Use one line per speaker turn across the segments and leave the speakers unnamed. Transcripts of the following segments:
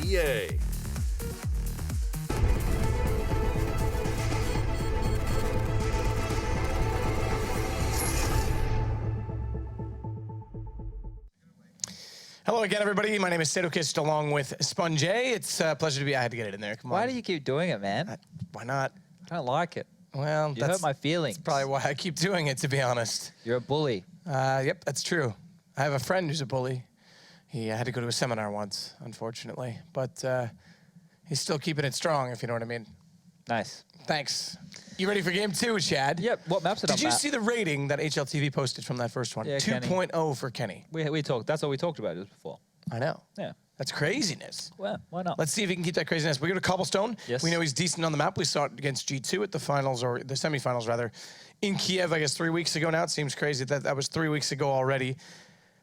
EA.
Hello again, everybody. My name is Sadokist along with Sponge. It's a pleasure to be. I had to get it in there. Come on.
Why do you keep doing it, man?
Why not?
I don't like it.
Well,
You hurt my feelings.
That's probably why I keep doing it, to be honest.
You're a bully.
Yep, that's true. I have a friend who's a bully. He had to go to a seminar once, unfortunately. But he's still keeping it strong, if you know what I mean. Nice. Thanks. You ready for game 2, Chad?
Yep. What maps it on?
Did you see the rating that HLTV posted from that first one?
Yeah,
2.0 for Kenny.
We talked. That's all we talked about just before.
I know.
Yeah.
That's craziness.
Well, why not?
Let's see if he can keep that craziness. We go to Cobblestone.
Yes.
We know he's decent on the map. We saw it against G2 at the finals, or the semifinals rather, in Kiev, I guess 3 weeks ago now. It seems crazy that that was 3 weeks ago already.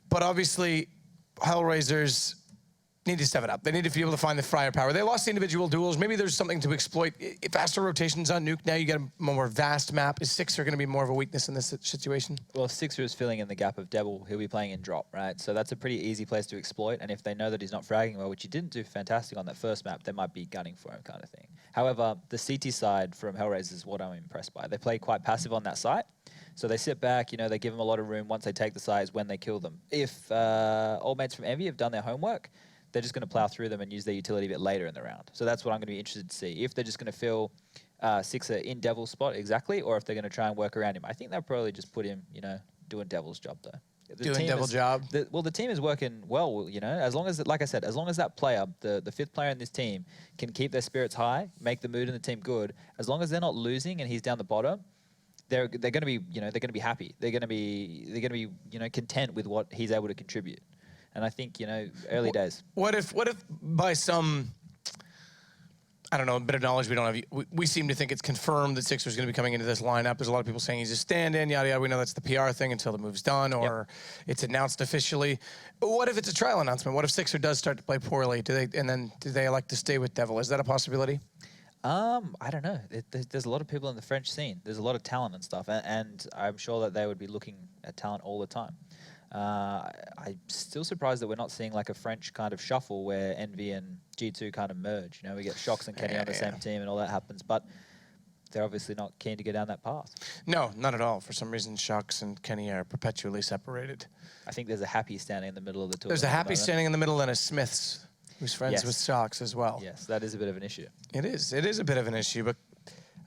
But obviously, HellRaisers need to step it up. They need to be able to find the firepower. They lost the individual duels. Maybe there's something to exploit. Faster rotations on Nuke. Now you get a more vast map. Is Sixer going to be more of a weakness in this situation?
Well, Sixer is filling in the gap of Cbble. He'll be playing in drop, right? So that's a pretty easy place to exploit. And if they know that he's not fragging well, which he didn't do fantastic on that first map, they might be gunning for him kind of thing. However, the CT side from HellRaisers is what I'm impressed by. They play quite passive on that site. So they sit back, you know, they give them a lot of room. Once they take the site is when they kill them. If old mates from EnVy have done their homework, they're just going to plow through them and use their utility a bit later in the round. So that's what I'm going to be interested to see. If they're just going to fill Sixer in Devil's spot exactly, or if they're going to try and work around him. I think they'll probably just put him, you know, doing Devil's job though.
Doing Devil's job?
Well, the team is working well, you know, as long as, like I said, as long as that player, the fifth player in this team, can keep their spirits high, make the mood in the team good, as long as they're not losing and he's down the bottom, they're going to be, you know, they're going to be happy. They're going to be, you know, content with what he's able to contribute. And I think, you know, early days.
What if by some, I don't know, a bit of knowledge we don't have, we seem to think it's confirmed that Sixer's going to be coming into this lineup. There's a lot of people saying he's a stand-in, yada, yada. We know that's the PR thing until the move's done or it's announced officially. But what if it's a trial announcement? What if Sixer does start to play poorly? Do they elect to stay with Devil? Is that a possibility?
I don't know. There's a lot of people in the French scene. There's a lot of talent and stuff. And I'm sure that they would be looking at talent all the time. I'm still surprised that we're not seeing like a French kind of shuffle where EnVy and G2 kind of merge. You know, we get Shox and Kenny on the same team and all that happens, but they're obviously not keen to go down that path.
No, not at all. For some reason, Shox and Kenny are perpetually separated.
I think there's a Happy standing in the middle of the tour.
There's a Happy standing in the middle and a Smiths who's friends with Shox as well.
Yes, that is a bit of an issue.
It is. It is a bit of an issue, but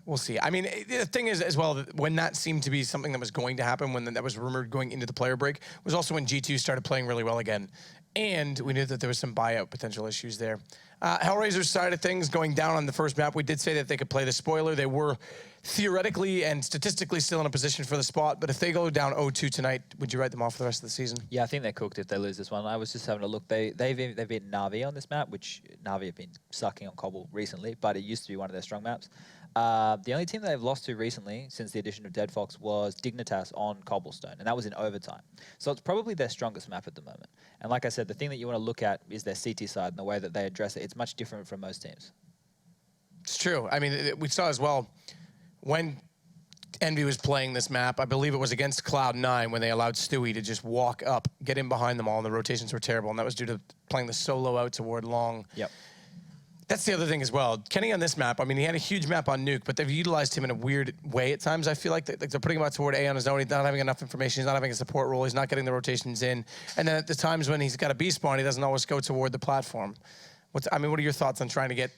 we'll see. I mean, the thing is, as well, that when that seemed to be something that was going to happen, when that was rumored going into the player break, was also when G2 started playing really well again. And we knew that there was some buyout potential issues there. HellRaisers' side of things, going down on the first map, we did say that they could play the spoiler. They were theoretically and statistically still in a position for the spot, but if they go down 0-2 tonight, would you write them off for the rest of the season?
Yeah, I think they're cooked if they lose this one. I was just having a look. They've beaten Na'Vi on this map, which Na'Vi have been sucking on Cobble recently, but it used to be one of their strong maps. The only team they've lost to recently, since the addition of Dead Fox, was Dignitas on Cobblestone, and that was in overtime. So it's probably their strongest map at the moment. And like I said, the thing that you want to look at is their CT side and the way that they address it. It's much different from most teams.
It's true. I mean, we saw as well, when EnVy was playing this map, I believe it was against Cloud9 when they allowed Stewie to just walk up, get in behind them all, and the rotations were terrible, and that was due to playing the solo out toward long.
Yep.
That's the other thing as well. Kenny on this map, I mean, he had a huge map on Nuke, but they've utilized him in a weird way at times. I feel like they're putting him out toward A on his own. He's not having enough information. He's not having a support role. He's not getting the rotations in. And then at the times when he's got a B spawn, he doesn't always go toward the platform. What are your thoughts on trying to get...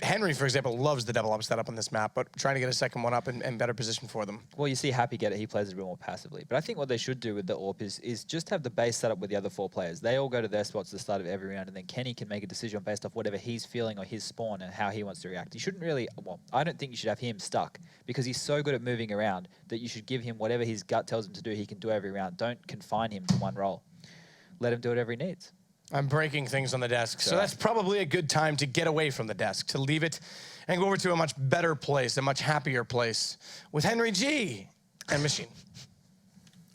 Henry, for example, loves the double up setup on this map, but trying to get a second one up and better position for them.
Well, you see Happy get it. He plays a bit more passively. But I think what they should do with the AWP is just have the base set up with the other 4 players. They all go to their spots at the start of every round, and then Kenny can make a decision based off whatever he's feeling or his spawn and how he wants to react. You shouldn't really... Well, I don't think you should have him stuck because he's so good at moving around that you should give him whatever his gut tells him to do, he can do every round. Don't confine him to one role. Let him do whatever he needs.
I'm breaking things on the desk, so that's probably a good time to get away from the desk, to leave it and go over to a much better place, a much happier place, with Henry G and Machine.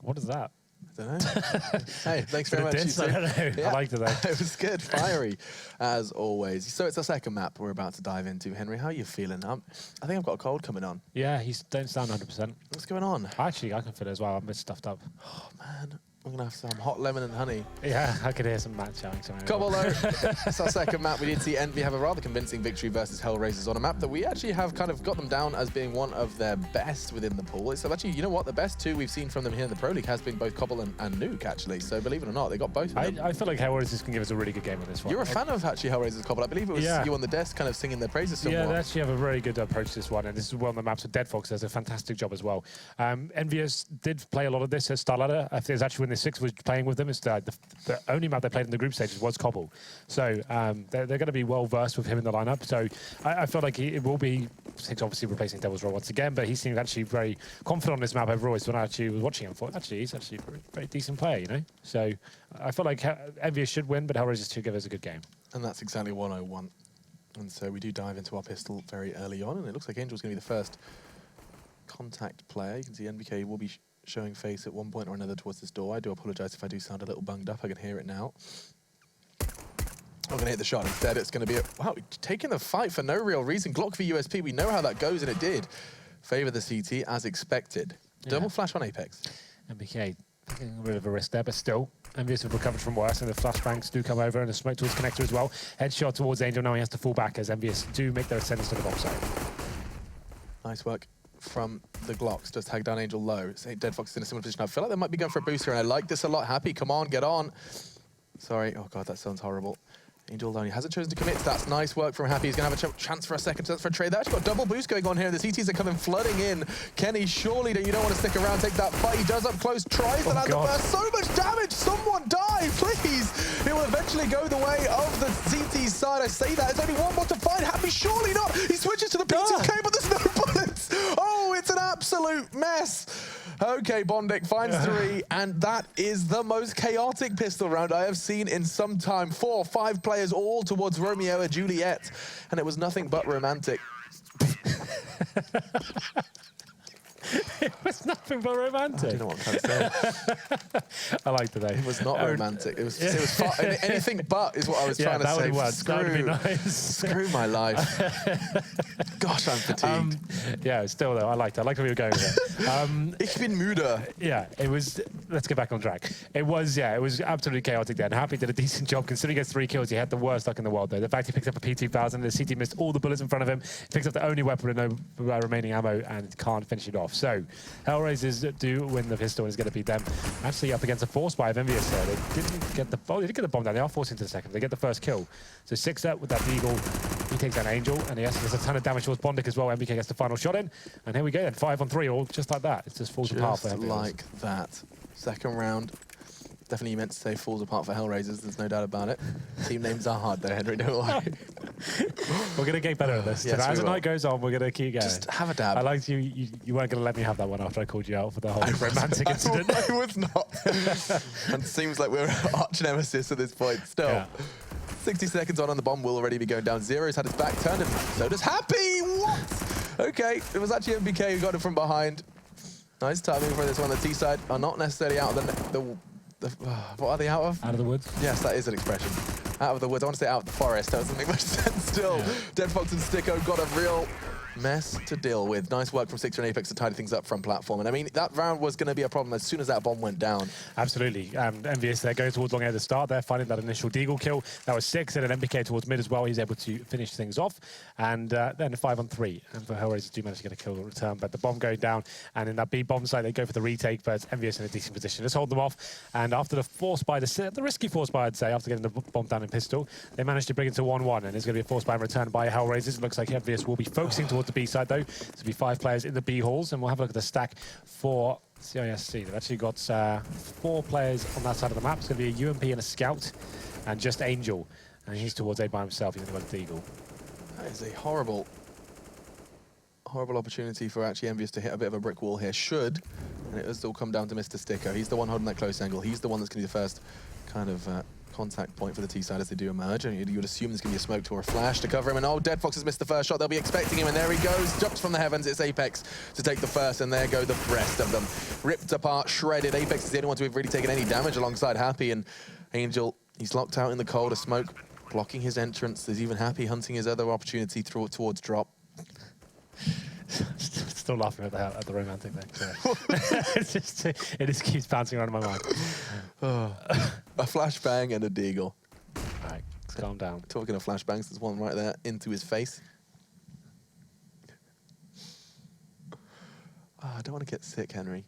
What is that?
I don't know. Hey, thanks very much.
I don't know.
Yeah.
I liked it though.
It was good, fiery, as always. So it's the second map we're about to dive into. Henry, how are you feeling? I think I've got a cold coming on.
Yeah, he don't sound 100%.
What's going on?
Actually, I can feel it as well. I'm a bit stuffed up.
Oh, man. We're gonna have some hot lemon and honey.
Yeah, I could hear some Matt shouting somewhere.
Cbble though, it's our second map. We did see EnVy have a rather convincing victory versus HellRaisers on a map that we actually have kind of got them down as being one of their best within the pool. So actually, you know what? The best two we've seen from them here in the Pro League has been both Cbble and Nuke, actually. So believe it or not, they got both of them.
I feel like HellRaisers can give us a really good game on this one.
You're a fan of actually HellRaisers, Cbble. I believe it was you on the desk kind of singing their praises somewhat.
Yeah, they actually have a very good approach to this one, and this is one of the maps with Deadfox does a fantastic job as well. EnVyUs did play a lot of this at Starladder. I think it's actually when the 6 was playing with them, it's the only map they played in the group stages was Cbble. So they're going to be well versed with him in the lineup. So I feel like it will be, Six obviously replacing Devil's role once again, but he seemed actually very confident on this map overall. When I actually was watching him, I thought actually he's actually a very decent player, you know. So I feel like EnVyUs should win, but HellRaisers should give us a good game.
And that's exactly what I want. And so we do dive into our pistol very early on, and it looks like Angel's going to be the first contact player. You can see NBK will be showing face at one point or another towards this door. I do apologise if I do sound a little bunged up. I can hear it now. I'm going to hit the shot instead. It's going to be wow, taking the fight for no real reason. Glock for USP. We know how that goes, and it did favour the CT as expected. Double flash on Apex.
NBK taking a bit of a risk there, but still, EnVyUs have recovered from worse, and the flashbangs do come over, and the smoke towards connector as well. Headshot towards Angel. Now he has to fall back as EnVyUs do make their ascendance to the bomb site.
Nice work from the Glocks. Just tag down Angel low. Deadfox is in a similar position. I feel like they might be going for a boost here, and I like this a lot. Happy, come on, get on. Sorry. Oh, God, that sounds horrible. Angel only hasn't chosen to commit. That's nice work from Happy. He's going to have a chance for a second chance for a trade. They actually got double boost going on here. The CTs are coming flooding in. Kenny, surely you don't want to stick around, take that fight. He does up close, tries to land the burst. So much damage. Someone die, please. It will eventually go the way of the CT side. I say that. There's only one more to find. Happy, surely not. He switches to the P2K, but there's no bullets. Oh, it's an absolute mess. Okay, Bondic finds 3, and that is the most chaotic pistol round I have seen in some time. 4, 5 players all towards Romeo and Juliet, and it was nothing but romantic.
It was nothing but romantic.
I don't know what I'm trying to say.
I like today.
It was not romantic. It was far, anything but is what I was trying to say.
That would be nice.
Screw my life. Gosh, I'm fatigued.
Yeah, still though, I liked it. I liked where we were going with it.
Ich bin müde.
Yeah, it was. Let's get back on track. It was absolutely chaotic then. Happy did a decent job considering he gets 3 kills. He had the worst luck in the world though. The fact he picked up a P2000, the CT missed all the bullets in front of him. He picks up the only weapon with no remaining ammo and can't finish it off. So HellRaisers do win the pistol, and it's going to be them actually up against a force buy of EnVyUs there. They didn't get the bomb. They did get the bomb down. They are forced into the second. They get the first kill. So 6-up with that Deagle. He takes down Angel, and he has a ton of damage towards Bondic as well. MBK gets the final shot in, and here we go then. 5 on 3, all just like that. It just falls apart for EnVyUs.
Like that. Second round. Definitely meant to say falls apart for HellRaisers. There's no doubt about it. Team names are hard though, Henry. Don't worry.
We're going to get better at this.
Yes,
as the night goes on, we're going to keep going.
Just have a dab.
I liked you weren't going to let me have that one after I called you out for the whole romantic incident.
I was not. And it seems like we're arch nemesis at this point. Still.
Yeah.
60 seconds on, and the bomb will already be going down. Zero's had his back turned, and so does Happy. What? Okay, it was actually MBK who got it from behind. Nice timing for this one. The T side are not necessarily out of the what are they out of?
Out of the woods?
Yes, that is an expression. Out of the woods. I want to say out of the forest. That doesn't make much sense still. Yeah. Deadfox and Sticko got a real mess to deal with. Nice work from Sixer and Apex to tidy things up from platform. And I mean, that round was going to be a problem as soon as that bomb went down.
Absolutely. EnVyUs there goes towards long at the start there, finding that initial Deagle kill. That was 6, and an MBK towards mid as well. He's able to finish things off. And then 5 on 3. And for HellRaisers do manage to get a kill return, but the bomb going down. And in that B bomb side, they go for the retake, but EnVyUs in a decent position. Just hold them off. And after the force buy, the risky force buy, I'd say, after getting the bomb down in pistol, they managed to bring it to 1-1. And it's going to be a force buy in return by HellRaisers. It looks like EnVyUs will be focusing towards the B side, though. So be 5 players in the B halls, and we'll have a look at the stack for CISC. They've actually got 4 players on that side of the map. It's going to be a UMP and a scout, and just Angel. And he's towards A by himself. He's going to go to Deagle.
That is a horrible opportunity for actually EnVyUs to hit a bit of a brick wall here. Should, and it does all come down to Mr. Sticko. He's the one holding that close angle. He's the one that's going to be the first kind of contact point for the T side as they do emerge, and you would assume there's going to be a smoke or a flash to cover him, and oh, Deadfox has missed the first shot. They'll be expecting him, and there he goes, drops from the heavens. It's Apex to take the first, and there go the rest of them. Ripped apart, shredded. Apex is the only one to have really taken any damage alongside Happy, and Angel, he's locked out in the cold, a smoke blocking his entrance. There's even Happy hunting his other opportunity towards drop.
still laughing at the romantic thing. So. it just keeps bouncing around in my mind.
A flashbang and a deagle.
All right, calm down.
Talking of flashbangs, there's one right there into his face. Oh, I don't want to get sick, Henry.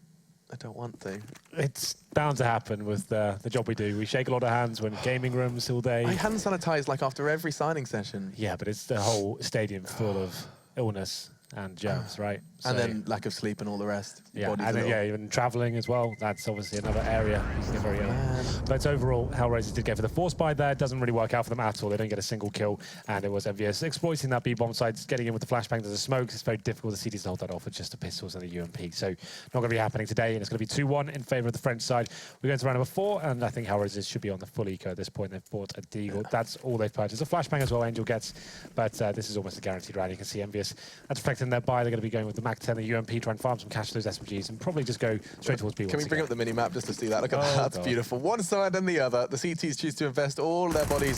I don't want to.
It's bound to happen with the job we do. We shake a lot of hands. We're in gaming rooms all day.
I hand sanitize like after every signing session.
Yeah, but it's the whole stadium full of illness and germs, right?
And then lack of sleep and all the rest.
Yeah, and then, even traveling as well. That's obviously another area you can get very ill. But overall, HellRaisers did go for the force buy there. It doesn't really work out for them at all. They don't get a single kill, and it was EnVyUs exploiting that B-bomb side, getting in with the flashbang. There's a smoke. It's very difficult. The CDs to hold that off with just the pistols and the UMP. So not going to be happening today, and it's going to be 2-1 in favor of the French side. We're going to round number 4, and I think HellRaisers should be on the full eco at this point. They've bought a deagle. That's all they've purchased. A flashbang as well, Angel gets, but this is almost a guaranteed round. You can see EnVyUs. That's reflecting their buy. They're going to be going with the MAC-10, the UMP, try and farm some cash to those SMGs, and probably just go straight towards B.
Can we bring up the mini-map just to see that? Look at that, that's beautiful. One side and the other. The CTs choose to invest all their bodies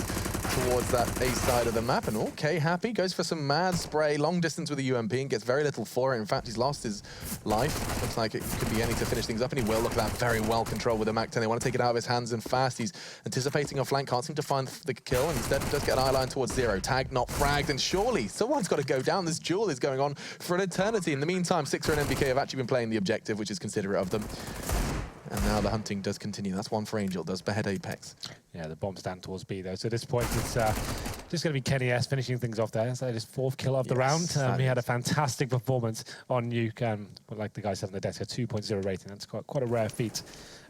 towards that A side of the map, and okay, Happy goes for some mad spray, long distance with the UMP, and gets very little for it. In fact, he's lost his life. Looks like it could be any to finish things up, and he will. Look at that, very well controlled with the MAC-10. They want to take it out of his hands and fast. He's anticipating a flank, can't seem to find the kill, and instead does get an eye line towards 0. Tag not fragged, and surely someone's got to go down. This duel is going on for an eternity. In the meantime, Sixer and NBK have actually been playing the objective, which is considerate of them. And now the hunting does continue. That's one for Angel, does behead Apex. Yeah, the bomb's down towards B, though. So at this point, it's just going to be Kenny S finishing things off there. So his 4th kill of the round. He had a fantastic performance on Nuke. Like the guy said on the desk, a 2.0 rating. That's quite a rare feat.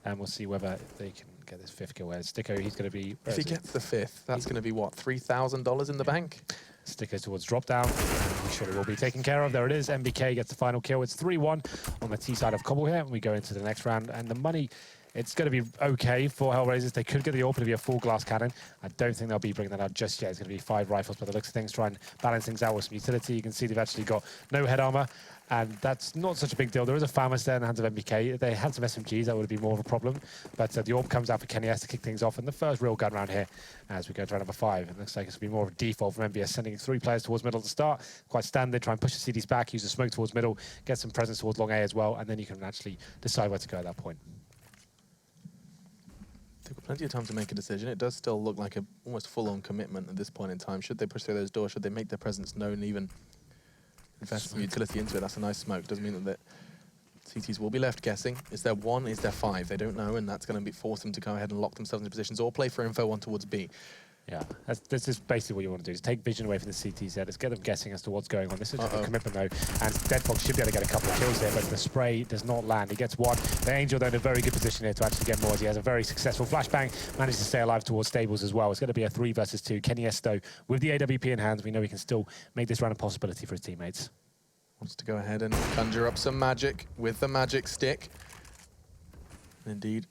And we'll see whether they can get this 5th kill. Whereas Sticko, he's going to be... If he gets the 5th, that's going to be, what, $3,000 in the bank?
Sticko towards drop down. He surely will be taken care of. There it is. MBK gets the final kill. It's 3-1 on the T side of Cbble here. And we go into the next round. And the money, it's going to be okay for HellRaisers. They could get the AWP to be a full glass cannon. I don't think they'll be bringing that out just yet. It's going to be 5 rifles, but the looks of things, try and balance things out with some utility. You can see they've actually got no head armor. And that's not such a big deal. There is a Famous there in the hands of MBK. If they had some SMGs, that would be more of a problem. But the AWP comes out for Kenny S to kick things off. And the first real gun round here as we go to round number 5. It looks like it's going to be more of a default from EnVyUs, sending 3 players towards middle to start. Quite standard. Try and push the CDs back, use the smoke towards middle, get some presence towards long A as well. And then you can actually decide where to go at that point.
They've got plenty of time to make a decision. It does still look like a almost full-on commitment at this point in time. Should they push through those doors? Should they make their presence known, even invest some utility into it? That's a nice smoke. Doesn't mean that CTs will be left guessing. Is there 1? Is there 5? They don't know, and that's going to force them to go ahead and lock themselves into positions or play for info on towards B.
Yeah, this is basically what you want to do, is take vision away from the CTs there. Let's get them guessing as to what's going on. This is just a commitment, though. And Deadfox should be able to get a couple of kills there, but the spray does not land. He gets 1. The Angel, though, in a very good position here to actually get more, as he has a very successful flashbang, managed to stay alive towards Stables as well. It's going to be a 3 versus 2. Kenny S, though, with the AWP in hand, we know he can still make this round a possibility for his teammates.
Wants to go ahead and conjure up some magic with the magic stick. And indeed,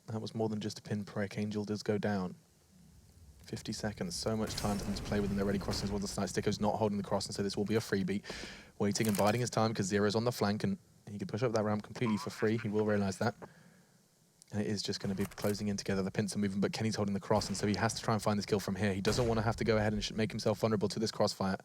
that was more than just a pinprick. Angel does go down. 50 seconds, so much time for them to play with, and they're already crossing towards the snipe. Sticko's not holding the cross, and so this will be a freebie. Waiting and biding his time because 0's on the flank, and he could push up that ramp completely for free. He will realise that. And it is just going to be closing in together. The pincer moving, but Kenny's holding the cross, and so he has to try and find this kill from here. He doesn't want to have to go ahead and make himself vulnerable to this crossfire.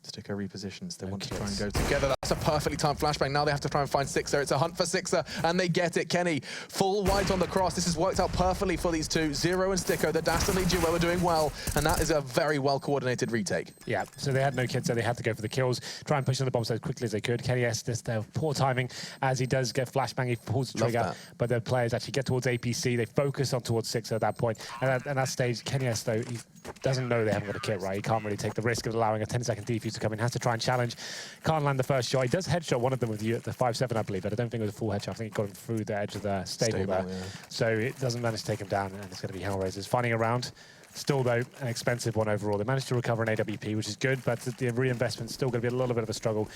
Sticko repositions. They want to try and go together. That's a perfectly timed flashbang. Now they have to try and find Sixer. It's a hunt for Sixer, and they get it. Kenny, full white on the cross. This has worked out perfectly for these two. 0 and Sticko, the dastardly duo, are doing well, and that is a very well-coordinated retake.
Yeah, so they had no kids, so they had to go for the kills, try and push on the bombs as quickly as they could. Kenny S, just poor timing, as he does get flashbang, he pulls the trigger, but the players actually get towards APC. They focus on towards Sixer at that point, and at that stage, Kenny S, though, he doesn't know they haven't got a kit, right? He can't really take the risk of allowing a 10-second defuse to come in. Has to try and challenge. Can't land the first shot. He does headshot one of them with the 5-7, I believe, but I don't think it was a full headshot. I think he got him through the edge of the stable there. Yeah. So it doesn't manage to take him down, and it's going to be HellRaisers finding a round. Still, though, an expensive one overall. They managed to recover an AWP, which is good, but the reinvestment's still going to be a little bit of a struggle.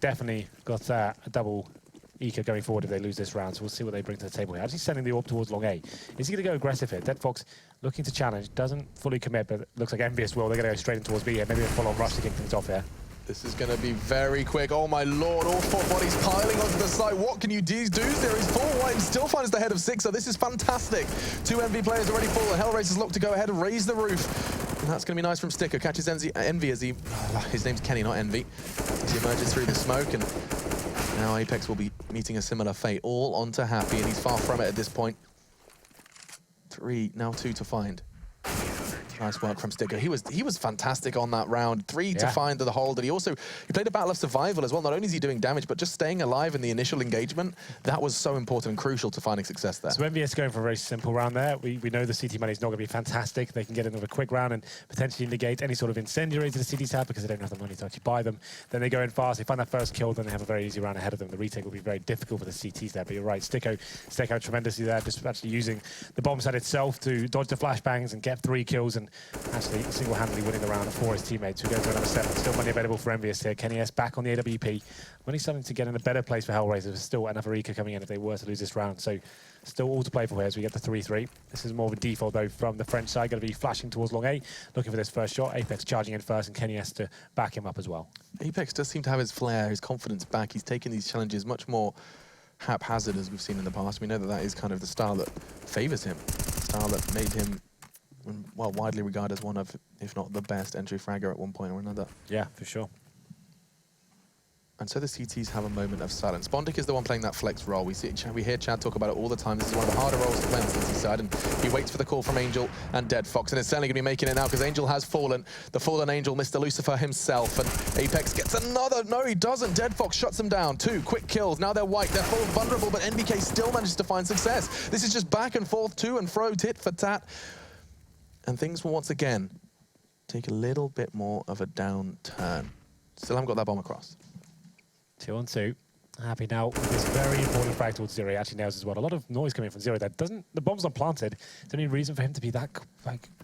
Definitely got a double eco going forward if they lose this round, so we'll see what they bring to the table here. Actually sending the AWP towards long A. Is he going to go aggressive here? Deadfox looking to challenge, doesn't fully commit, but it looks like EnVyUs will. They're going to go straight in towards B here. Maybe a full-on rush to kick things off here.
This is going to be very quick. Oh my lord, all 4 bodies piling onto the site. What can you do? There is 4 white and still finds the head of Sixer. This is fantastic. 2 MV players already full, and HellRaisers look to go ahead and raise the roof. And that's going to be nice from Sticker. Catches Envy as he... his name's Kenny, not Envy. As he emerges through the smoke, and now Apex will be meeting a similar fate. All onto Happy, and he's far from it at this point. 3, now 2 to find. Nice work from Sticker. He was fantastic on that round. 3 to find the hold, and he played a battle of survival as well. Not only is he doing damage, but just staying alive in the initial engagement. That was so important and crucial to finding success there.
So EnVyUs going for a very simple round there. We know the CT money is not going to be fantastic. They can get another quick round and potentially negate any sort of incendiaries that the CTs have because they don't have the money to actually buy them. Then they go in fast, they find that first kill, then they have a very easy round ahead of them. The retake will be very difficult for the CTs there, but you're right. Sticko tremendously there, just actually using the bomb set itself to dodge the flashbangs and get 3 kills and actually single-handedly winning the round for his teammates, who goes to another 7. Still money available for EnVyUs here. Kenny S back on the AWP. When he's starting to get in a better place for HellRaisers, there's still another eco coming in if they were to lose this round. So still all to play for here as we get the 3-3. This is more of a default, though, from the French side. Going to be flashing towards long A, looking for this first shot. Apex charging in first, and Kenny S to back him up as well. Apex
does seem to have his flair, his confidence back. He's taking these challenges much more haphazard, as we've seen in the past. We know that that is kind of the style that favours him, the style that made him, well, widely regarded as one of, if not the best entry fragger at one point or another.
Yeah, for sure.
And so the CTs have a moment of silence. Bondic is the one playing that flex role. We hear Chad talk about it all the time. This is one of the harder roles to play on the CT side, and he waits for the call from Angel and Dead Fox, and it's certainly going to be making it now because Angel has fallen. The fallen Angel, Mr. Lucifer himself, and Apex gets another. No, he doesn't. Dead Fox shuts him down. 2 quick kills. Now they're white. They're full vulnerable, but NBK still manages to find success. This is just back and forth, to and fro, tit for tat. And things will once again take a little bit more of a downturn. Still haven't got that bomb across.
2 on 2. Happy now with this very important frag towards Zero. He actually nails as well. A lot of noise coming from Zero. That doesn't. The bomb's not planted. Is there any reason for him to be that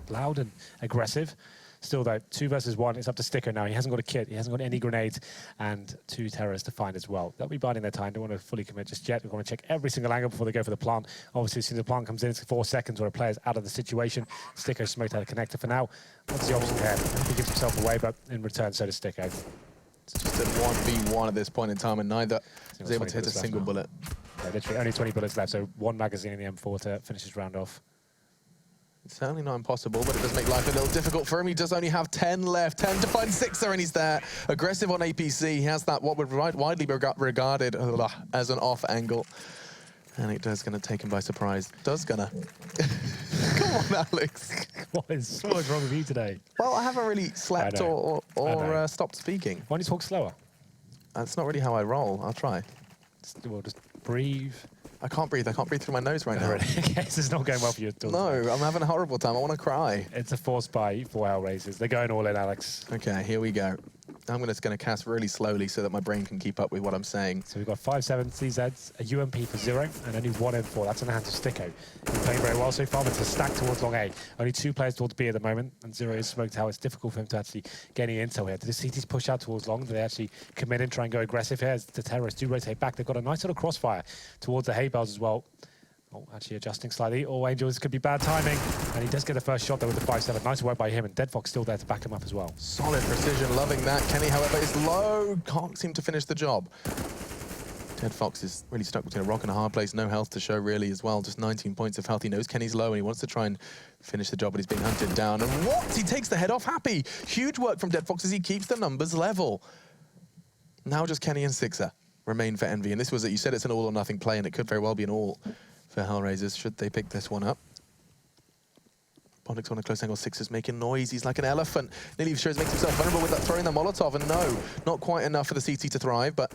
loud and aggressive? Still though, 2 versus 1. It's up to Sticker now. He hasn't got a kit. He hasn't got any grenades, and 2 terrorists to find as well. They'll be biding their time. Don't want to fully commit just yet. We're going to check every single angle before they go for the plant. Obviously, as soon as the plant comes in, it's 4 seconds where a player's out of the situation. Sticker smoked out a connector for now. What's the option here? He gives himself away, but in return, so does Sticker.
It's just a 1v1 at this point in time, and neither was able to hit a single bullet.
Yeah, literally only 20 bullets left, so 1 magazine in the M4 to finish his round off.
It's certainly not impossible, but it does make life a little difficult for him. He does only have 10 left. 10 to find 6er, and he's there. Aggressive on APC. He has that, what would widely be regarded as an off angle. And it does gonna take him by surprise. Does gonna. Come on, Alex.
What is so much wrong with you today?
Well, I haven't really slept or stopped speaking.
Why don't you talk slower?
That's not really how I roll. I'll try.
Well, just breathe.
I can't breathe. I can't breathe through my nose right now.
Really? Okay, this is not going well for you at all.
No, I'm having a horrible time. I want to cry.
It's a forced buy for HellRaisers. They're going all in, Alex.
Okay, here we go. I'm just going to cast really slowly so that my brain can keep up with what I'm saying.
So we've got 5-7 CZs, a UMP for 0, and only 1 M4. That's in the hands of Sticko. He's playing very well so far, but it's a stack towards long A. Only 2 players towards B at the moment, and 0 is smoked out. It's difficult for him to actually get any intel here. Do the CTs push out towards long? Do they actually commit and try and go aggressive here? As the terrorists do rotate back. They've got a nice little crossfire towards the hay bales as well. Oh, actually adjusting slightly. Oh, Angels, could be bad timing. And he does get the first shot there with the 5-7. Nice work by him, and Dead Fox still there to back him up as well.
Solid precision, loving that. Kenny, however, is low. Can't seem to finish the job. Dead Fox is really stuck between a rock and a hard place. No health to show really as well. Just 19 points of health. He knows Kenny's low and he wants to try and finish the job, but he's being hunted down. And what? He takes the head off Happy. Huge work from Dead Fox as he keeps the numbers level. Now just Kenny and Sixer remain for Envy. And this was, you said it's an all or nothing play, and it could very well be an all for HellRaisers should they pick this one up. Bondic's on a close angle. Sixer's making noise. He's like an elephant. Nearly shows makes himself vulnerable with that throwing the Molotov, and no, not quite enough for the CT to thrive, but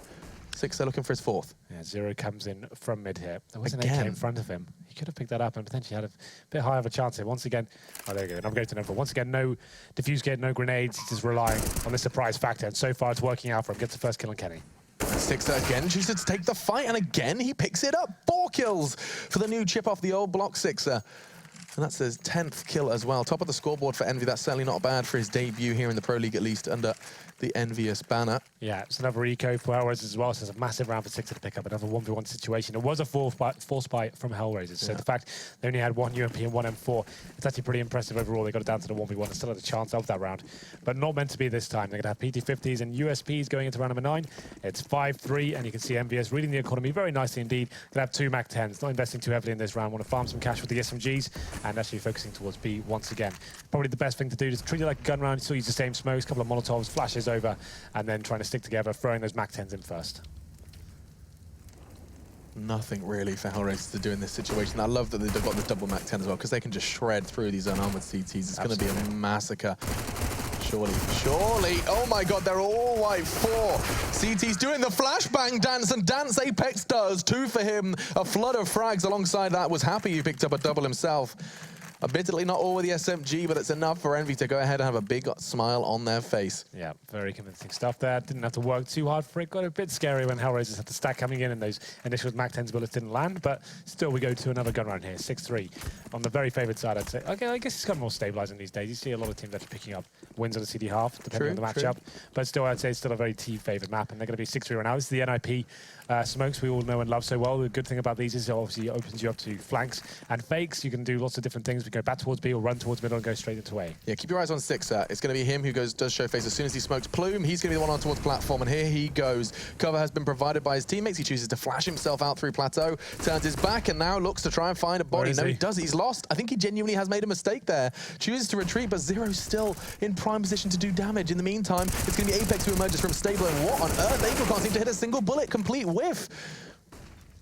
Sixer looking for his 4th.
Yeah, 0 comes in from mid here. There was an AK in front of him. He could have picked that up and potentially had a bit higher of a chance here. Once again, oh, there you go. I'm going to number 4. Once again, no diffuse kit, no grenades. He's just relying on the surprise factor, and so far it's working out for him. Gets the first kill on Kenny.
Sixer again chooses to take the fight, and again he picks it up. 4 kills for the new chip off the old block, Sixer. And that's his 10th kill as well. Top of the scoreboard for Envy. That's certainly not bad for his debut here in the Pro League, at least under the EnVyUs banner. Yeah,
it's another eco for HellRaisers as well, so it's a massive round for Sixer to pick up. Another 1v1 situation. It was a force buy from HellRaisers, so the fact they only had 1 UMP and 1 M4, it's actually pretty impressive overall. They got it down to the 1v1 and still had a chance of that round, but not meant to be this time. They're going to have PT50s and USPs going into round number 9. It's 5-3, and you can see EnVyUs reading the economy very nicely indeed. Going to have 2 Mac 10s, not investing too heavily in this round. Want to farm some cash with the SMGs, and actually focusing towards B once again. Probably the best thing to do is treat it like a gun round, still use the same smokes, couple of Molotovs, flashes over, and then trying to stick together, throwing those MAC-10s in first.
Nothing really for HellRaisers to do in this situation. I love that they've got the double MAC-10 as well, because they can just shred through these unarmored CTs. It's going to be a massacre. Surely. Oh my god, they're all white. 4. CT's doing the flashbang dance, and Dance Apex does. 2 for him. A flood of frags alongside that. Was happy he picked up a double himself. Admittedly, not all with the SMG, but it's enough for Envy to go ahead and have a big smile on their face.
Yeah, very convincing stuff there. Didn't have to work too hard for it. Got a bit scary when HellRaisers had the stack coming in and those initial MAC-10s bullets didn't land, but still we go to another gun round here, 6-3. On the very favoured side, I'd say. Okay, I guess it's kind of more stabilising these days. You see a lot of teams actually picking up wins on the CD half, depending on the matchup. But still, I'd say it's still a very team-favoured map, and they're going to be 6-3 right now. This is the NIP smokes we all know and love so well. The good thing about these is it obviously opens you up to flanks and fakes. You can do lots of different things. We go back towards B or run towards middle and go straight into A.
Yeah, keep your eyes on Sixer. It's going to be him who does show face as soon as he smokes Plume. He's going to be the one on towards platform, and here he goes. Cover has been provided by his teammates. He chooses to flash himself out through plateau, turns his back, and now looks to try and find a body. No, he does. He's lost. I think he genuinely has made a mistake there. Chooses to retreat, but Zero's still in prime position to do damage. In the meantime, it's going to be Apex who emerges from Cbble, and what on earth? Angel can't seem to hit a single bullet. Complete whiff.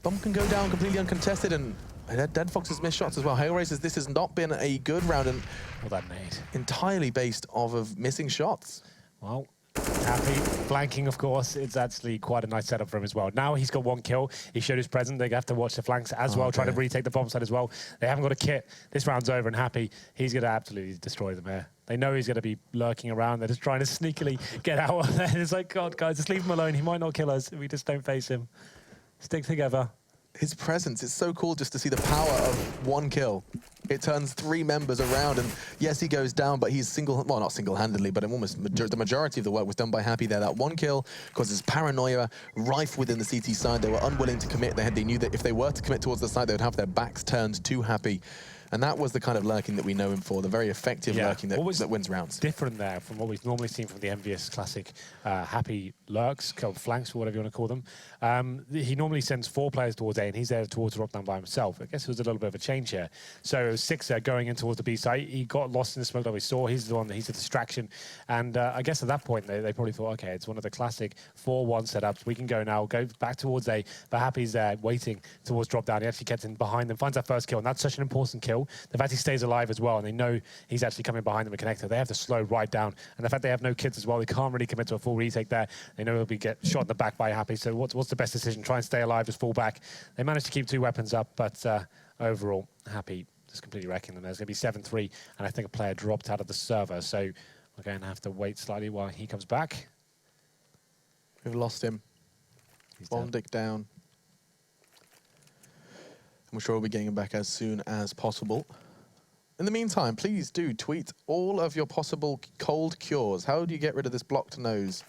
Bomb can go down completely uncontested, and Dead Fox has missed shots as well. HellRaisers, this has not been a good round, and
that nade
entirely based off of missing shots.
Well, happy flanking, of course. It's actually quite a nice setup for him as well. Now he's got 1 kill. He showed his presence. They have to watch the flanks as well, trying to retake the bomb side as well. They haven't got a kit. This round's over, and Happy, he's going to absolutely destroy them here. They know he's going to be lurking around. They're just trying to sneakily get out of there. It's like, God, guys, just leave him alone. He might not kill us if we just don't face him. Stick together.
His presence, it's so cool just to see the power of 1 kill. It turns 3 members around, and yes, he goes down, but he's not single-handedly, but almost the majority of the work was done by Happy there. That 1 kill causes paranoia rife within the CT side. They were unwilling to commit. They knew that if they were to commit towards the side, they would have their backs turned to Happy. And that was the kind of lurking that we know him for, the very effective lurking that wins rounds.
Different there from what we've normally seen from the EnVyUs classic Happy lurks, flanks, or whatever you want to call them. He normally sends 4 players towards A, and he's there towards drop down by himself. I guess it was a little bit of a change here. So it was Sixer going in towards the B side. He got lost in the smoke that we saw. He's the one that he's a distraction. And I guess at that point, they probably thought, okay, it's one of the classic 4-1 setups. We can go now, go back towards A. But Happy's there waiting towards drop down. He actually gets in behind them, finds that first kill, and that's such an important kill. The fact he stays alive as well, and they know he's actually coming behind them and connector. They have to slow right down. And the fact they have no kids as well, they can't really commit to a full retake there. They know he'll get shot in the back by Happy. So what's the best decision? Try and stay alive, just fall back. They managed to keep 2 weapons up, but overall, Happy just completely wrecking them. There's going to be 7-3, and I think a player dropped out of the server. So we're going to have to wait slightly while he comes back.
We've lost him. Bondic down. I'm sure we'll be getting him back as soon as possible. In the meantime, please do tweet all of your possible cold cures. How do you get rid of this blocked nose?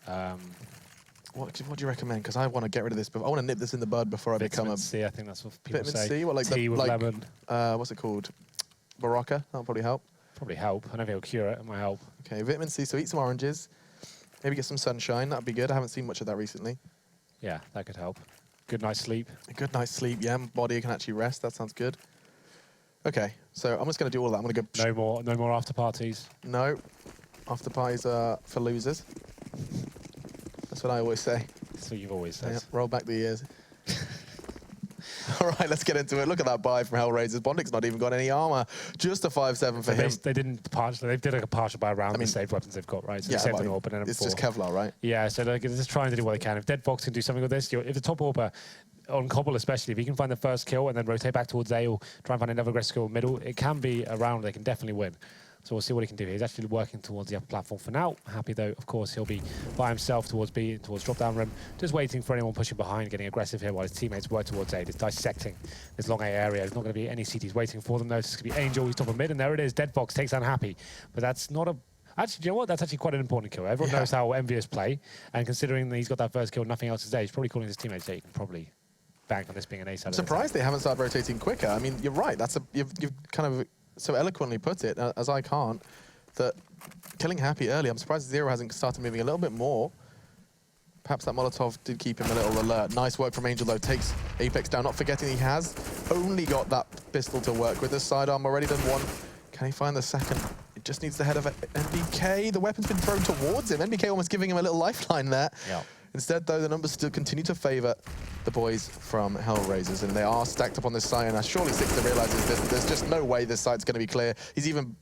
What do you recommend? Because I want to get rid of this. I want to nip this in the bud before I become a...
Vitamin C, I think that's what people say.
Vitamin C? What, like
tea with lemon.
What's it called? Baraka? That'll probably help.
Probably help. I don't think it'll cure it. It might help.
Okay, vitamin C. So eat some oranges. Maybe get some sunshine. That'd be good. I haven't seen much of that recently.
Yeah, that could help. Good night's sleep.
A good night's sleep, yeah. My body can actually rest. That sounds good. Okay, so I'm just going to do all of that. I'm going to go...
No more after parties.
No. After parties are for losers. That's what I always say.
That's what you've always said.
Yeah, roll back the years. All right, let's get into it. Look at that buy from HellRaisers. Bondic's not even got any armor. Just a 5-7 for him.
They didn't partially. They did like a partial buy around the saved weapons they've got, right? So
yeah,
they saved an AWP and then
it's just Kevlar, right?
Yeah, so they're just trying to do what they can. If Dead Fox can do something with this, if the top AWP on Cbble especially, if he can find the first kill and then rotate back towards A or try and find another aggressive kill middle, it can be a round they can definitely win. So we'll see what he can do. He's actually working towards the upper platform for now. Happy though, of course, he'll be by himself towards B, towards drop-down rim, just waiting for anyone pushing behind, getting aggressive here while his teammates work towards A, just dissecting this long A area. There's not going to be any CTs waiting for them though. It's going to be Angel, he's top of mid, and there it is. Dead Fox takes down Happy. But that's not a... Actually, do you know what? That's actually quite an important kill. Everyone knows how EnVyUs play, and considering that he's got that first kill, nothing else is there, he's probably calling his teammates that he can probably bank on this being an A side.
I'm surprised they haven't started rotating quicker. I mean, you're right. You've kind of so eloquently put it, as I can't, that killing Happy early, I'm surprised Zero hasn't started moving a little bit more. Perhaps that Molotov did keep him a little alert. Nice work from Angel, though. Takes Apex down, not forgetting he has only got that pistol to work with. The sidearm already done one. Can he find the second? It just needs the head of NBK. The weapon's been thrown towards him. NBK almost giving him a little lifeline there.
Yeah.
Instead, though, the numbers still continue to favor the boys from HellRaisers, and they are stacked up on this site, and surely Sixer realizes there's just no way this site's going to be clear. He's even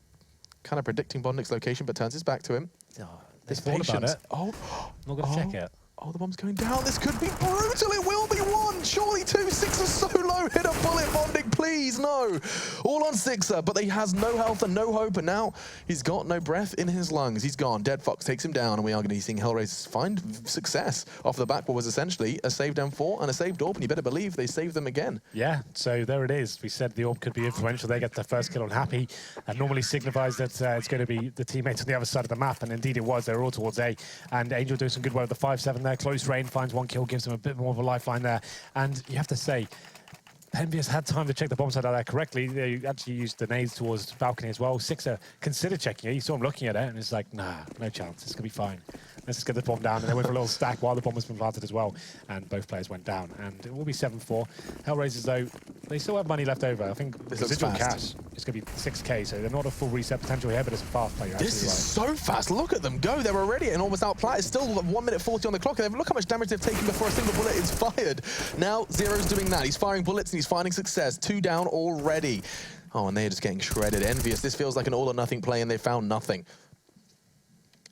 kind of predicting Bondik's location, but turns his back to him.
Oh,
This
thought about
patience.
it.
Oh,
Not going to check it.
Oh, the bomb's going down. This could be brutal. It will be one. Surely two. Sixer so low. Hit a bullet, Bondik, please. No. All on Sixer, but he has no health and no hope. And now he's got no breath in his lungs. He's gone. Dead Fox takes him down, and we are going to be seeing HellRaisers find success off the back what was essentially a saved M4 and a saved AWP. And you better believe they saved them again.
Yeah, so there it is. We said the AWP could be influential. They get the first kill on Happy, and normally signifies that it's going to be the teammates on the other side of the map, and indeed it was. They were all towards A, and Angel doing some good work with the 5-7 there. Close range, finds one kill, gives them a bit more of a lifeline there. And you have to say, EnVyUs had time to check the bomb side out there correctly. They actually used the nades towards balcony as well. Sixer considered checking it. You saw him looking at it, and it's like, nah, no chance. It's going to be fine. Let's just get the bomb down. And they went for a little stack while the bomb was been planted as well. And both players went down. And it will be 7-4. HellRaisers, though, they still have money left over. I think
This
residual
looks
cash
fast.
is going to be 6K, so they're not a full reset potential here, but it's a fast play. You're
This is
absolutely
so fast. Look at them go. They're already and almost outplayed. It's still 1 minute 40 on the clock. Look how much damage they've taken before a single bullet is fired. Now Zero's doing that. He's firing bullets and he's finding success. 2 down already. Oh, and they're just getting shredded. EnVyUs, this feels like an all or nothing play, and they found nothing.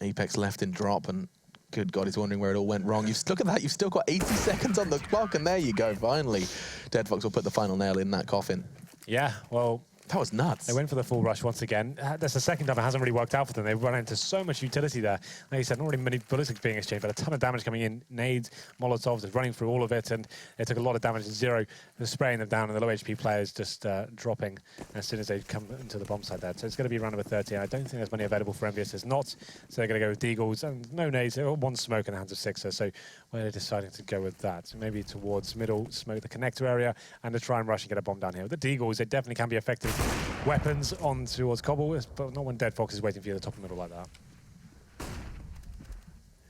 Apex left in drop, and good God, he's wondering where it all went wrong. Look at that. You've still got 80 seconds on the clock, and there you go. Finally, Dead Fox will put the final nail in that coffin.
Yeah, well,
That was nuts.
they went for the full rush once again. That's the second time it hasn't really worked out for them. They've run into so much utility there. Like you said, not really many bullets being exchanged, but a ton of damage coming in. Nades, Molotovs, they're running through all of it, and it took a lot of damage. Zero was spraying them down, and the low HP players just dropping as soon as they come into the bomb side there. So it's going to be round number 30. I don't think there's money available for EnVyUs. There's not, so they're going to go with Deagles and no nades. They're all one smoke in the hands of Sixer. So where are they deciding to go with that? So maybe towards middle, smoke the connector area, and to try and rush and get a bomb down here. With the Deagles, it definitely can be effective weapons on towards Cbble, but not when Dead Fox is waiting for you at the top and middle like that.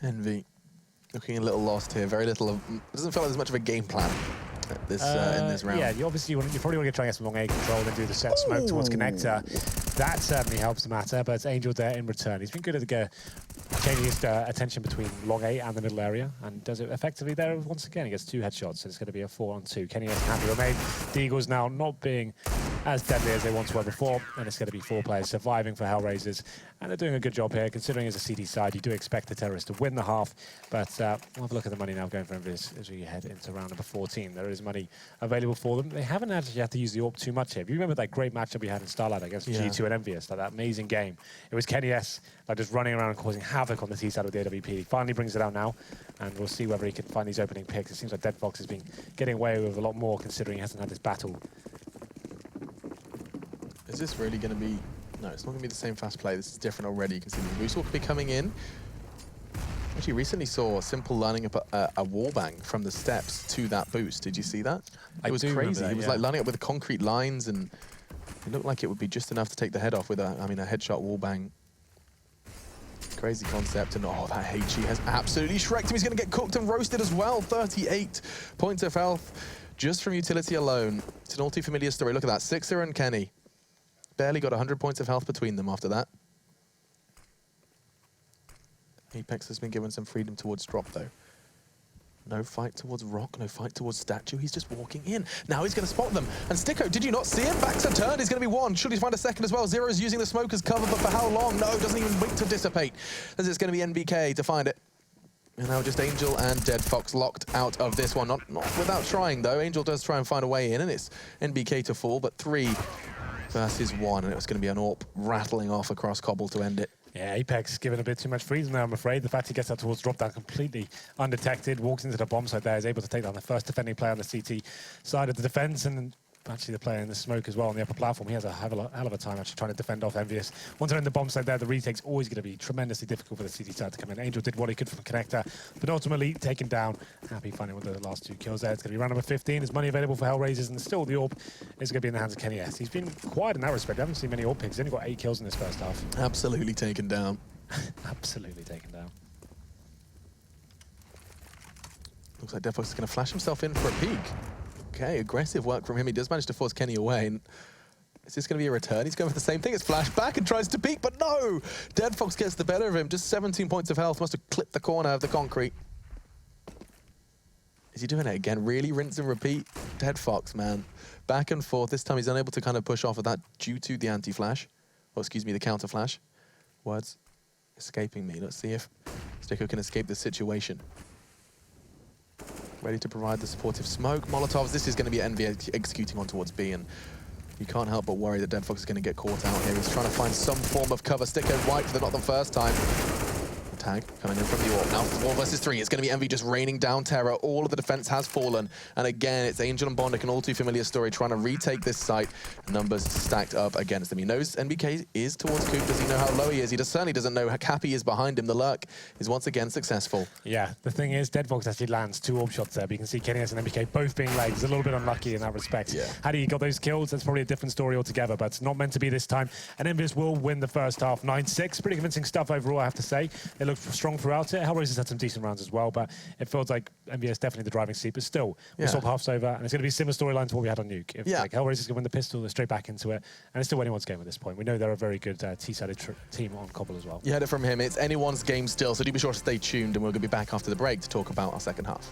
Envy looking a little lost here. Very little. It doesn't feel like there's much of a game plan at this, in this round.
Yeah, you obviously you probably want to try and get some long A control and do the set smoke towards connector. That certainly helps the matter, but it's Angel there in return. He's been good at changing his attention between long A and the middle area, and does it effectively there once again. He gets 2 headshots, so it's going to be a 4-on-2. Kenny has happy remain. The Eagles now not being as deadly as they once were before, and it's going to be 4 players surviving for HellRaisers, and they're doing a good job here. Considering as a CD side, you do expect the terrorists to win the half, but we'll have a look at the money now going for EnVyUs as we head into round number 14. There is money available for them. They haven't actually had to use the AWP too much here. If you remember that great matchup we had in Starlight against G2 and EnVyUs, like that amazing game. It was Kenny S like just running around and causing havoc on the T side of the AWP. He finally brings it out now, and we'll see whether he can find these opening picks. It seems like Dead Fox has been getting away with a lot more considering he hasn't had this battle.
Is this really going to be... No, it's not going to be the same fast play. This is different already. You can see the boost will be coming in. Actually, recently saw Simple lining up a wallbang from the steps to that boost. Did you see that? It was crazy. He was like lining up with concrete lines, and it looked like it would be just enough to take the head off with a headshot wallbang. Crazy concept, and oh, that HE has absolutely shreked him. He's going to get cooked and roasted as well. 38 points of health just from utility alone. It's an all too familiar story. Look at that. Sixer and Kenny. Barely got 100 points of health between them after that. Apex has been given some freedom towards drop, though. No fight towards rock, no fight towards statue. He's just walking in. Now he's going to spot them. And Sticko, did you not see him? Backs are turned. He's going to be one. Should he find a second as well? Zero's using the smoke as cover, but for how long? No, doesn't even wait to dissipate. As it's going to be NBK to find it. And now just Angel and Dead Fox locked out of this one. Not without trying, though. Angel does try and find a way in, and it's NBK to fall, but 3 versus 1, and it was going to be an AWP rattling off across Cbble to end it.
Yeah, Apex giving a bit too much freedom there, I'm afraid. The fact he gets out towards drop down completely undetected, walks into the bomb site there, is able to take down the first defending player on the CT side of the defense, and actually the player in the smoke as well on the upper platform. He has a hell of a time actually trying to defend off EnVyUs. Once they're in the bomb side there, the retake's always going to be tremendously difficult for the CT side to come in. Angel did what he could from connector, but ultimately taken down. Happy finding one of the last 2 kills there. It's going to be round number 15. There's money available for HellRaisers, and still the AWP is going to be in the hands of Kenny S. He's been quiet in that respect. I haven't seen many AWP picks. He's only got 8 kills in this first half.
Absolutely taken down.
Absolutely taken down.
Looks like Deadfox is going to flash himself in for a peek. Okay, aggressive work from him. He does manage to force Kenny away. And is this going to be a return? He's going for the same thing. It's flashback and tries to peek, but no! Deadfox gets the better of him. Just 17 points of health. Must have clipped the corner of the concrete. Is he doing it again? Really rinse and repeat? Deadfox, man. Back and forth. This time he's unable to kind of push off of that due to the anti-flash. Or excuse me, the counter-flash. Words escaping me. Let's see if Sticko can escape the situation. Ready to provide the supportive smoke. Molotovs. This is going to be EnVy executing on towards B, and you can't help but worry that Deadfox is going to get caught out here. He's trying to find some form of cover. Sticko wiped, but not the first time. Tag coming in from the AWP. Now 4 versus 3. It's going to be EnVy just raining down terror. All of the defense has fallen. And again, it's Angel and Bondic, an all too familiar story, trying to retake this site. Numbers stacked up against them. He knows NBK is towards Coop. Does he know how low he is? He certainly doesn't know how Cappy is behind him. The lurk is once again successful.
Yeah, the thing is, Deadfox actually lands 2 AWP shots there, but you can see KennyS and NBK both being legs. A little bit unlucky in that respect.
Yeah.
Had he got those kills, that's probably a different story altogether, but it's not meant to be this time. And EnVyUs will win the first half, 9-6. Pretty convincing stuff overall, I have to say. They looked strong throughout it. HellRaisers had some decent rounds as well, but it feels like EnVyUs definitely the driving seat. But still, we saw halves over, and it's going to be a similar storyline to what we had on Nuke. If like, HellRaisers can win the pistol, they're straight back into it, and it's still anyone's game at this point. We know they're a very good T-sided team on Cbble as well.
You heard it from him. It's anyone's game still, so do be sure to stay tuned, and we're going to be back after the break to talk about our second half.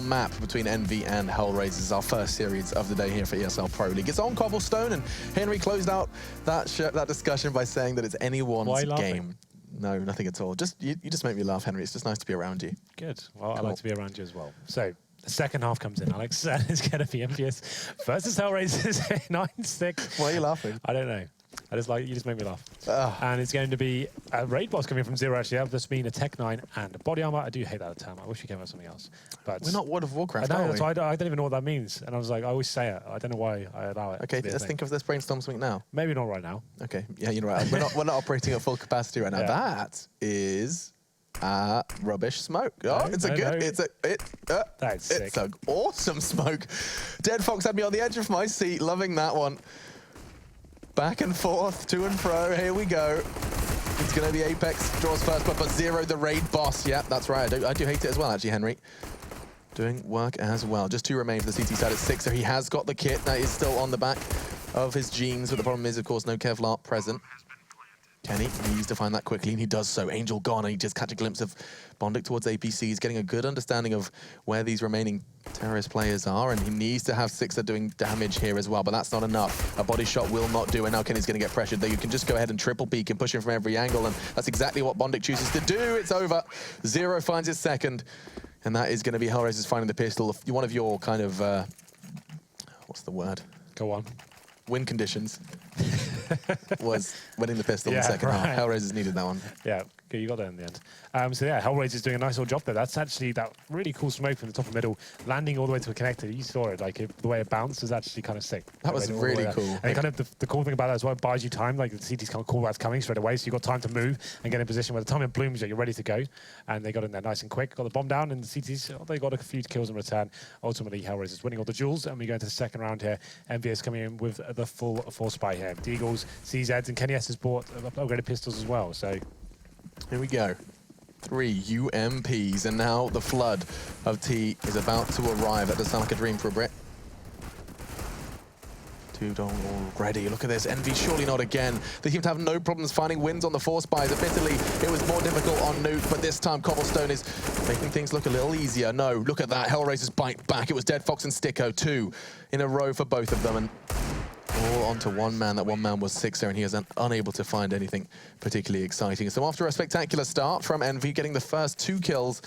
Map between EnVy and HellRaisers, our first series of the day here for ESL Pro League. It's on Cobblestone, and Henry closed out that discussion by saying that it's anyone's game. No, nothing at all. You just make me laugh, Henry. It's just nice to be around you.
Good. Well, I like to be around you as well. So the second half comes in, Alex. It's going to be EnVyUs versus HellRaisers 9-6.
Why are you laughing?
I don't know. You just make me laugh. And it's going to be a raid boss coming from Zero, actually. That just mean a Tech 9 and a body armor. I do hate that term. I wish we came up with something else. But
we're not World of Warcraft,
I know,
are we?
so I don't even know what that means. And I was like, I always say it. I don't know why I allow it.
Okay, let's brainstorm something now.
Maybe not right now.
Okay, yeah, you're right. We're not operating at full capacity right now.
Yeah.
That is Rubbish smoke. Oh, it's a good.
That's
it's
sick.
an awesome smoke. Dead Fox had me on the edge of my seat, loving that one. Back and forth, to and fro. Here we go. It's going to be Apex draws first, but Zero, the raid boss. Yeah, that's right. I do hate it as well, actually, Henry. Doing work as well. Just 2 remain for the CT side at 6, so he has got the kit that is still on the back of his jeans, but the problem is, of course, no Kevlar present. Kenny needs to find that quickly, and he does so. Angel gone, and he just catch a glimpse of Bondic towards APC. He's getting a good understanding of where these remaining terrorist players are, and he needs to have Sixer doing damage here as well, but that's not enough. A body shot will not do, and now Kenny's going to get pressured. There you can just go ahead and triple peek and push him from every angle, and that's exactly what Bondic chooses to do. It's over. Zero finds his second, and that is going to be HellRaisers finding the pistol. One of your kind of, what's the word?
Go on.
Win conditions was winning the pistol in the second half. HellRaisers needed that one.
Yeah, you got it in the end. So yeah, HellRaisers doing a nice little job there. That's actually that really cool smoke from the top and middle, landing all the way to a connector. You saw it, like the way it bounced is actually kind of sick.
That was really cool.
And kind of the cool thing about that as well, it buys you time. Like the CT's can't call that's coming straight away, so you've got time to move and get in position where the time it blooms, you're ready to go. And they got in there nice and quick, got the bomb down, and the CTs, they got a few kills in return. Ultimately, HellRaisers winning all the duels, and we go into the second round here. EnVyUs coming in with the full force buy here. Deagles, CZs, and Kenny S has bought upgraded pistols as well. So
here we go. 3 UMPs, and now the flood of T is about to arrive. That does sound like a dream for a Brit. 2 down already. Look at this. Envy, surely not again. They seem to have no problems finding wins on the force buys. Admittedly, it was more difficult on Nuke, but this time Cobblestone is making things look a little easier. No, look at that. HellRaisers bite back. It was Dead Fox and Sticko, 2 in a row for both of them. And all onto one man. That one man was Sixer, and he is unable to find anything particularly exciting. So after a spectacular start from Envy, getting the first 2 kills,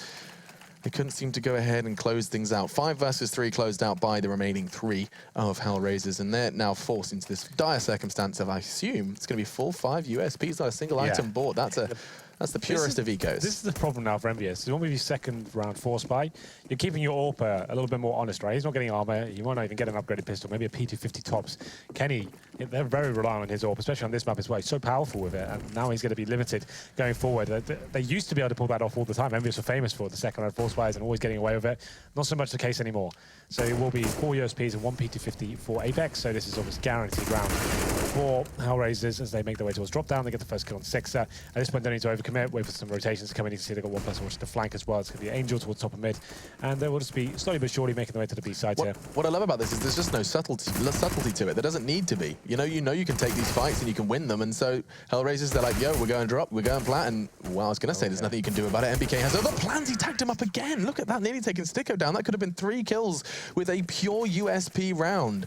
they couldn't seem to go ahead and close things out. 5 versus 3 closed out by the remaining 3 of HellRaisers, and they're now forced into this dire circumstance of, I assume, it's going to be full 5 USPs, not a single item bought. That's the purest of ecos.
This is the problem now for EnVyUs. So you want to be second round force buy. You're keeping your AWP a little bit more honest, right? He's not getting armor. You might not even get an upgraded pistol, maybe a P250 tops. Kenny, they're very reliant on his AWP, especially on this map as well. He's so powerful with it, and now he's going to be limited going forward. They used to be able to pull that off all the time. EnVyUs were famous for the second round force buys and always getting away with it. Not so much the case anymore. So it will be 4 USPs and 1 P250 for Apex. So this is almost guaranteed round for HellRaisers as they make their way towards drop down. They get the first kill on Sixer. At this point, they don't need to overcommit. Wait for some rotations to come in. You can see they've got one person watching the flank as well. It's going to be Angel towards top and mid, and they will just be slowly but surely making their way to the B side here.
What I love about this is there's just no subtlety to it. There doesn't need to be. You know you can take these fights and you can win them. And so HellRaisers, they're like, yo, we're going drop, we're going plat, and well, I was going to say there's nothing you can do about it. MBK has other plans. He tagged him up again. Look at that, nearly taking Sticko down. That could have been 3 kills with a pure USP round.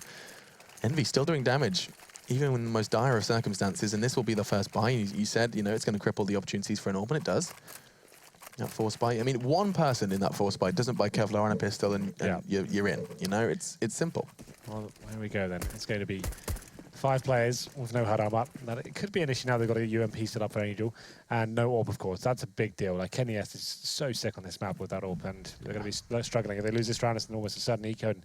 Envy still doing damage, even in the most dire of circumstances, and this will be the first buy. You said, you know, it's going to cripple the opportunities for an AWP, and it does. That force buy. I mean, one person in that force buy doesn't buy Kevlar and a pistol, and you're in. You know, it's simple.
Well, here we go then. It's going to be 5 players with no HUD armor. Now, it could be an issue now they've got a UMP set up for Angel, and no AWP, of course. That's a big deal. Like, Kenny S is so sick on this map with that AWP, and they're going to be struggling. If they lose this round, it's almost a sudden eco, and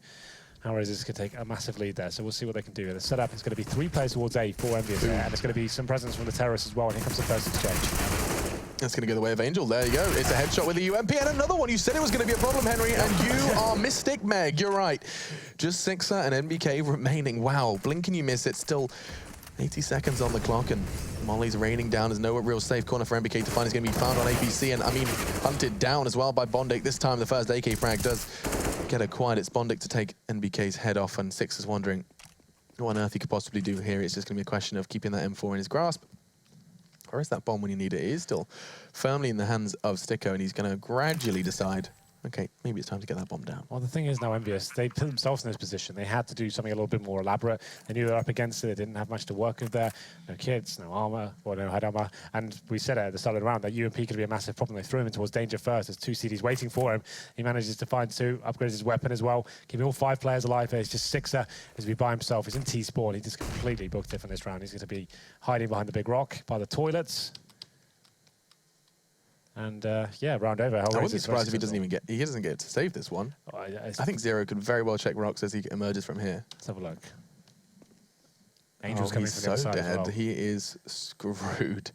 HellRaisers could take a massive lead there, so we'll see what they can do. The setup is going to be 3 players towards A, 4 EnVyUs there, and it's going to be some presence from the terrorists as well, and here comes the first exchange.
That's going to go the way of Angel. There you go. It's a headshot with a UMP, and another one. You said it was going to be a problem, Henry, and you are Mystic Meg. You're right. Just Sixer and MBK remaining. Wow. Blink and you miss it. Still 80 seconds on the clock, and Molly's raining down. There's no real safe corner for MBK to find. He's going to be found on APC, and I mean, hunted down as well by Bondic. This time, the first AK frag does get acquired. It's Bondic to take NBK's head off, and Six is wondering what on earth he could possibly do here. It's just going to be a question of keeping that M4 in his grasp. Or is that bomb when you need it? It is still firmly in the hands of Sticko, and he's going to gradually decide, okay, maybe it's time to get that bomb down.
Well, the thing is now, EnVyUs, they put themselves in this position. They had to do something a little bit more elaborate. They knew they were up against it. They didn't have much to work with there. No kits, no armor, or no HUD armor. And we said it at the start of the round that UMP could be a massive problem. They threw him towards danger first. There's 2 CDs waiting for him. He manages to find 2, upgrades his weapon as well, keeping all 5 players alive. It's just Sixer as we by himself. He's in T-spawn. He just completely booked it from this round. He's going to be hiding behind the big rock by the toilets. And yeah, round over.
I wouldn't be surprised if he doesn't get to save this one.
Oh,
I think Zero could very well check rocks as he emerges from here.
Let's have a look. Angel's coming from the other side as well.
He is screwed.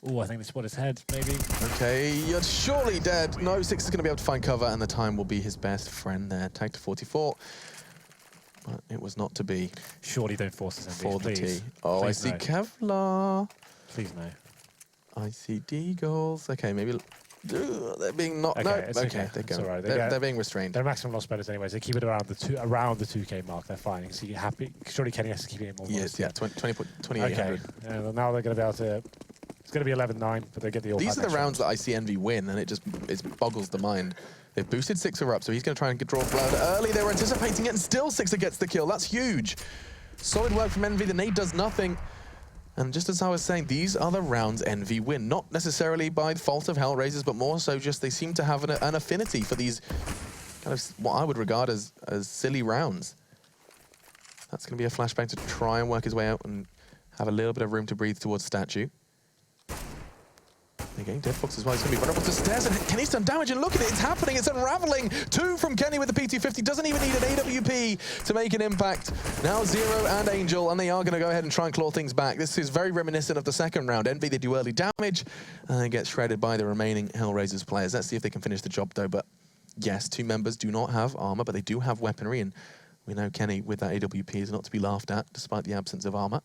Oh, I think this one is head, maybe.
Okay, you're surely dead. No, Six is going to be able to find cover, and the time will be his best friend there. Tag to 44. But it was not to be.
Surely don't force us
For
in,
the
please.
T. Oh,
Please
I see
no.
Kevlar.
Please no.
I see Deagles. Okay, maybe. They're being not.
Okay,
No,
it's okay.
they're
It's
going.
all right.
They're being restrained.
They're maximum loss bonus anyways. They keep it around the 2K mark. They're fine. You can see happy. Surely Kenny has to keep it more.
Yes, yeah, 2800.
Okay. And now they're going to be able to. It's going to be 11-9, but they get the.
These are the rounds that I see Envy win, and it boggles the mind. They've boosted Sixer up, so he's going to try and draw blood early. They were anticipating it, and still Sixer gets the kill. That's huge. Solid work from Envy. The nade does nothing. And just as I was saying, these are the rounds Envy win. Not necessarily by the fault of HellRaisers, but more so just they seem to have an affinity for these kind of what I would regard as silly rounds. That's going to be a flashbang to try and work his way out and have a little bit of room to breathe towards Statue. They're getting Dead Fox as well. He's going to be vulnerable to stairs, and Kenny's done damage, and look at it, it's happening, it's unraveling. 2 from Kenny with the P250, doesn't even need an AWP to make an impact. Now Zero and Angel, and they are going to go ahead and try and claw things back. This is very reminiscent of the second round. Envy, they do early damage, and they get shredded by the remaining HellRaisers players. Let's see if they can finish the job, though. But yes, 2 members do not have armor, but they do have weaponry, and we know Kenny with that AWP is not to be laughed at, despite the absence of armor.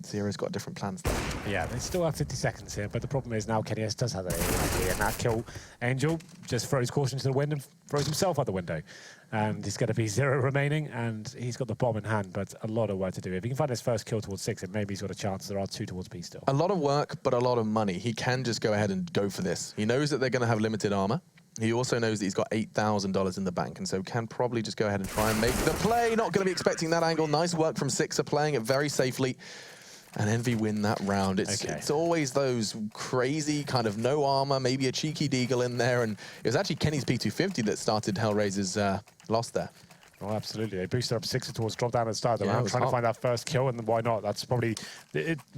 Zero's got different plans there.
Yeah, they still have 50 seconds here, but the problem is now Kenny does have that AWP, and that kill Angel just throws caution to the wind and throws himself out the window. And he's going to be 0 remaining, and he's got the bomb in hand, but a lot of work to do. If he can find his first kill towards 6, then maybe he's got a chance. There are 2 towards B still.
A lot of work, but a lot of money. He can just go ahead and go for this. He knows that they're going to have limited armor. He also knows that he's got $8,000 in the bank, and so can probably just go ahead and try and make the play. Not going to be expecting that angle. Nice work from Sixer, playing it very safely. And Envy win that round. It's always those crazy kind of no armor, maybe a cheeky deagle in there. And it was actually Kenny's P250 that started HellRaisers' loss there.
Oh, absolutely. They boosted up Sixer towards drop down at the start of the round,
it was
trying to
hot.
find that first kill, and why not? That's probably...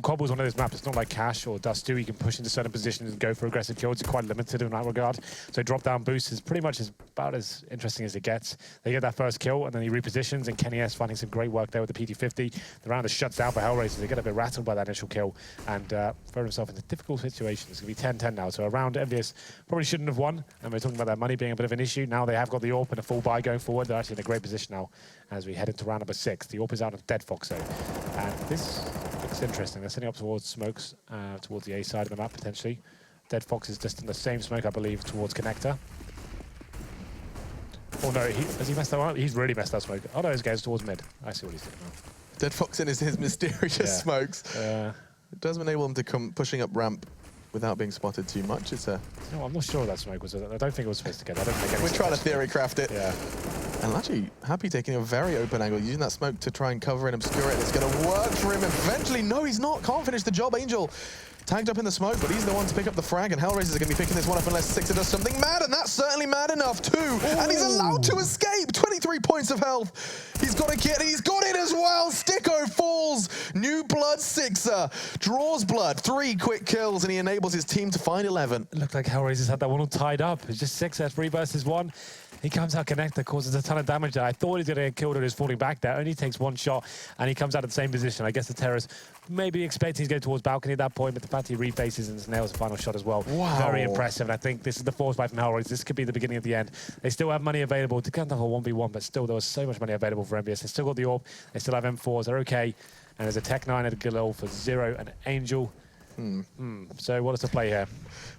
Cobble's one of those maps. It's not like Cash or Dust 2. You can push into certain positions and go for aggressive kills. It's quite limited in that regard. So drop down boost is pretty much about as interesting as it gets. They get that first kill, and then he repositions, and Kenny S finding some great work there with the P250. The round is shut down for HellRaisers. They get a bit rattled by that initial kill and throw himself into difficult situations. It's going to be 10-10 now. So a round EnVyUs probably shouldn't have won, and we're talking about that money being a bit of an issue. Now they have got the AWP and a full buy going forward. They're actually in a great position now as we head into round number 6. The AWP is out of Dead Fox, though. And this looks interesting. They're sending up towards smokes, towards the A side of the map, potentially. Dead Fox is just in the same smoke, I believe, towards Connector. Oh, no, has he messed that one up? He's really messed that smoke. Oh, no, he's going towards mid. I see what he's doing now.
Dead Fox in his mysterious smokes.
Yeah.
It does enable him to come pushing up ramp without being spotted too much. It's a...
No, I'm not sure that smoke was... I don't think it was supposed to get. I don't think any
We're trying to theory craft it.
Yeah.
And actually, Happy taking a very open angle, using that smoke to try and cover and obscure it. It's going to work for him eventually. No, he's not. Can't finish the job. Angel tagged up in the smoke, but he's the one to pick up the frag, and HellRaisers are going to be picking this one up unless Sixer does something mad, and that's certainly mad enough, too. And he's allowed to escape. 23 points of health. He's got a kit, and he's got it as well. Sticko falls. New blood Sixer. Draws blood. 3 quick kills, and he enables his team to find 11.
It looked like HellRaisers had that one all tied up. It's just 6 3 versus 1. He comes out Connector, causes a ton of damage there. I thought he was going to get killed, or he was falling back there. Only takes 1 shot, and he comes out of the same position. I guess the terrorists maybe expecting he's going towards balcony at that point, but the fact he refaces and nails the final shot as well.
Wow.
Very impressive, and I think this is the force buy from HellRaisers. This could be the beginning of the end. They still have money available to get another 1v1, but still there was so much money available for EnVyUs. They still got the AWP, they still have M4s, they're okay. And there's a Tech 9 at Galil for Zero and Angel. So what is the play here?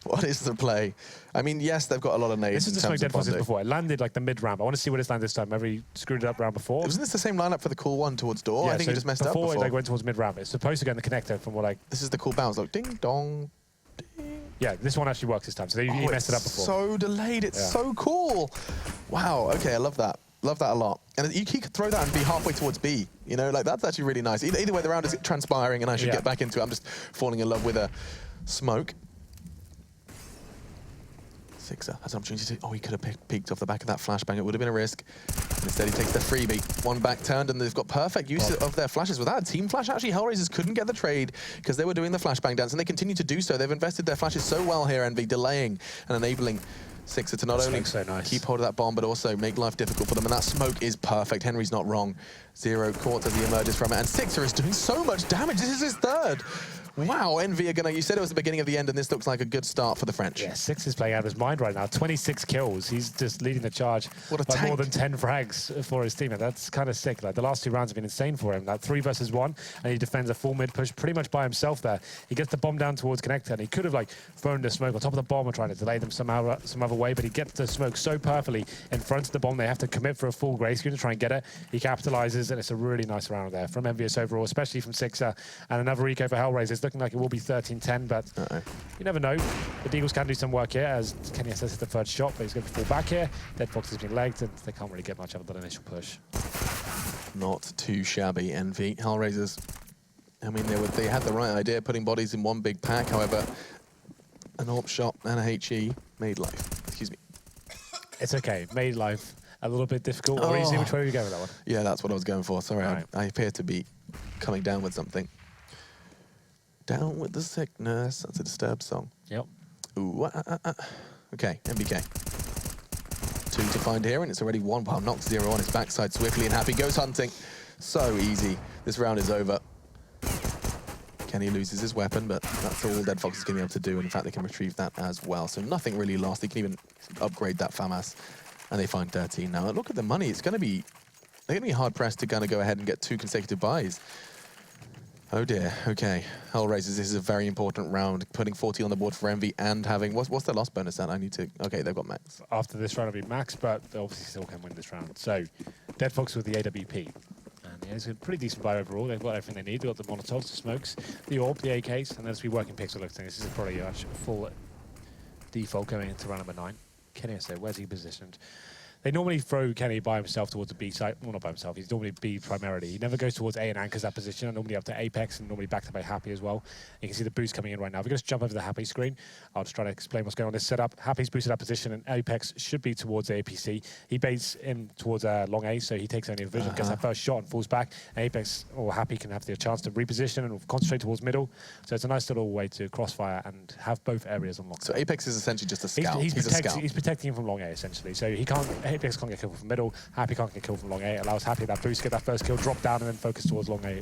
What is the play? I mean, yes, they've got a lot of nades.
This is the smoke Dead Fox before. It landed like the mid ramp. I want to see what it's landed this time. Maybe screwed it up round before.
Wasn't this the same lineup for the cool one towards door?
Yeah,
I think
so
he just messed up
before.
before.
It like, went towards mid ramp. It's supposed to go in the connector from what I...
This is the cool bounce. Look, ding dong. Ding.
Yeah, this one actually works this time. So he messed it up before.
So delayed. It's so cool. Wow. Okay, I love that. Love that a lot. And he could throw that and be halfway towards B. You know, like that's actually really nice. Either way, the round is transpiring, and I should get back into it. I'm just falling in love with a smoke. Sixer has an opportunity to... Oh, he could have peeked off the back of that flashbang. It would have been a risk. Instead, he takes the freebie. One back turned, and they've got perfect use of their flashes. Without a team flash, actually, HellRaisers couldn't get the trade because they were doing the flashbang dance, and they continue to do so. They've invested their flashes so well here, Envy, delaying and enabling Sixer to not only keep hold of that bomb, but also make life difficult for them. And that smoke is perfect. Henry's not wrong. Zero caught as he emerges from it. And Sixer is doing so much damage. This is his 3rd. Wow, Envy are gonna, you said it was the beginning of the end, and this looks like a good start for the French.
Yeah, Six is playing out of his mind right now. 26 kills. He's just leading the charge
What a
by
tank.
more than 10 frags for his team. And that's kind of sick. Like, the last 2 rounds have been insane for him. Like 3 versus 1, and he defends a full mid push pretty much by himself there. He gets the bomb down towards Connector, and he could have like thrown the smoke on top of the bomb and trying to delay them somehow, some other way, but he gets the smoke so perfectly in front of the bomb. They have to commit for a full gray screen to try and get it. He capitalizes, and it's a really nice round there from EnVyUs overall, especially from Sixer. And another eco for HellRaisers. Looking like it will be 13-10, but you never know. The Deagles can do some work here, as Kenny says the third shot, but he's going to fall back here. Dead Fox has been legged, and they can't really get much of an initial push.
Not too shabby, Envy. HellRaisers, I mean, they had the right idea, putting bodies in one big pack. However, an AWP shot and a HE made life. Excuse me.
It's okay. Made life a little bit difficult. Or easy. Which way are you going with that one?
Yeah, that's what I was going for. Sorry,
Right.
I appear to be coming down with something. Down with the sickness. That's a Disturbed song.
Yep.
Ooh, Okay, MBK. 2 to find here, and it's already 1. Wow, knocks 0 on his backside swiftly, and Happy goes hunting. So easy. This round is over. Kenny loses his weapon, but that's all Dead Fox is going to be able to do. And in fact, they can retrieve that as well. So nothing really lost. They can even upgrade that FAMAS, and they find 13 now. And look at the money. It's going to be, they're going to be hard pressed to kind of go ahead and get 2 consecutive buys. Oh dear. Okay, HellRaisers. This is a very important round. Putting 40 on the board for Envy and having what's their loss bonus at? I need to. Okay, they've got max.
After this round, it'll be max, but they obviously still can win this round. So, Dead Fox with the AWP. And yeah, it's a pretty decent buy overall. They've got everything they need. They've got the Molotovs, the smokes, the AWP, the AKs, and there's be working pixel looking. This is probably a full default going into round number 9. Kenny, I say, where's he positioned? They normally throw Kenny by himself towards the B side. Well, not by himself. He's normally B primarily. He never goes towards A and anchors that position. And normally up to Apex and normally back to by Happy as well. You can see the boost coming in right now. If we just jump over the Happy screen, I'll just try to explain what's going on in this setup. Happy's boosted that position, and Apex should be towards APC. He baits him towards long A, so he takes only a vision, gets that first shot and falls back. And Apex or Happy can have the chance to reposition and concentrate towards middle. So it's a nice little way to crossfire and have both areas unlocked.
So Apex is essentially just a scout.
He's
a scout.
He's protecting him from long A, essentially. So Apex can't get killed from middle. Happy can't get killed from long A. It allows Happy that boost, get that first kill, drop down, and then focus towards long A.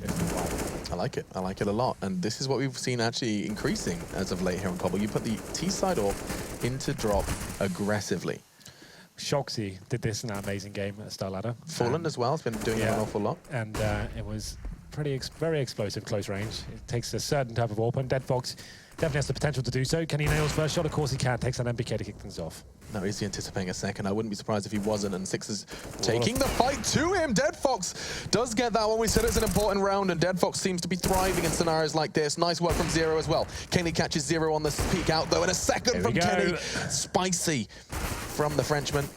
I like it. I like it a lot. And this is what we've seen actually increasing as of late here on Cbble. You put the T side off into drop aggressively.
Shoxy did this in that amazing game at Star Ladder.
Fallen as well has been doing it an awful lot.
And it was very explosive close range. It takes a certain type of AWP, and Dead Fox definitely has the potential to do so. Can he nail his first shot? Of course he can. Takes an MBK to kick things off.
No, is he anticipating a second? I wouldn't be surprised if he wasn't. And Six is taking the fight to him. Dead Fox does get that one. We said it's an important round, and Dead Fox seems to be thriving in scenarios like this. Nice work from Zero as well. Kenny catches Zero on the peek out, though, and a second from Kenny. Spicy from the Frenchman.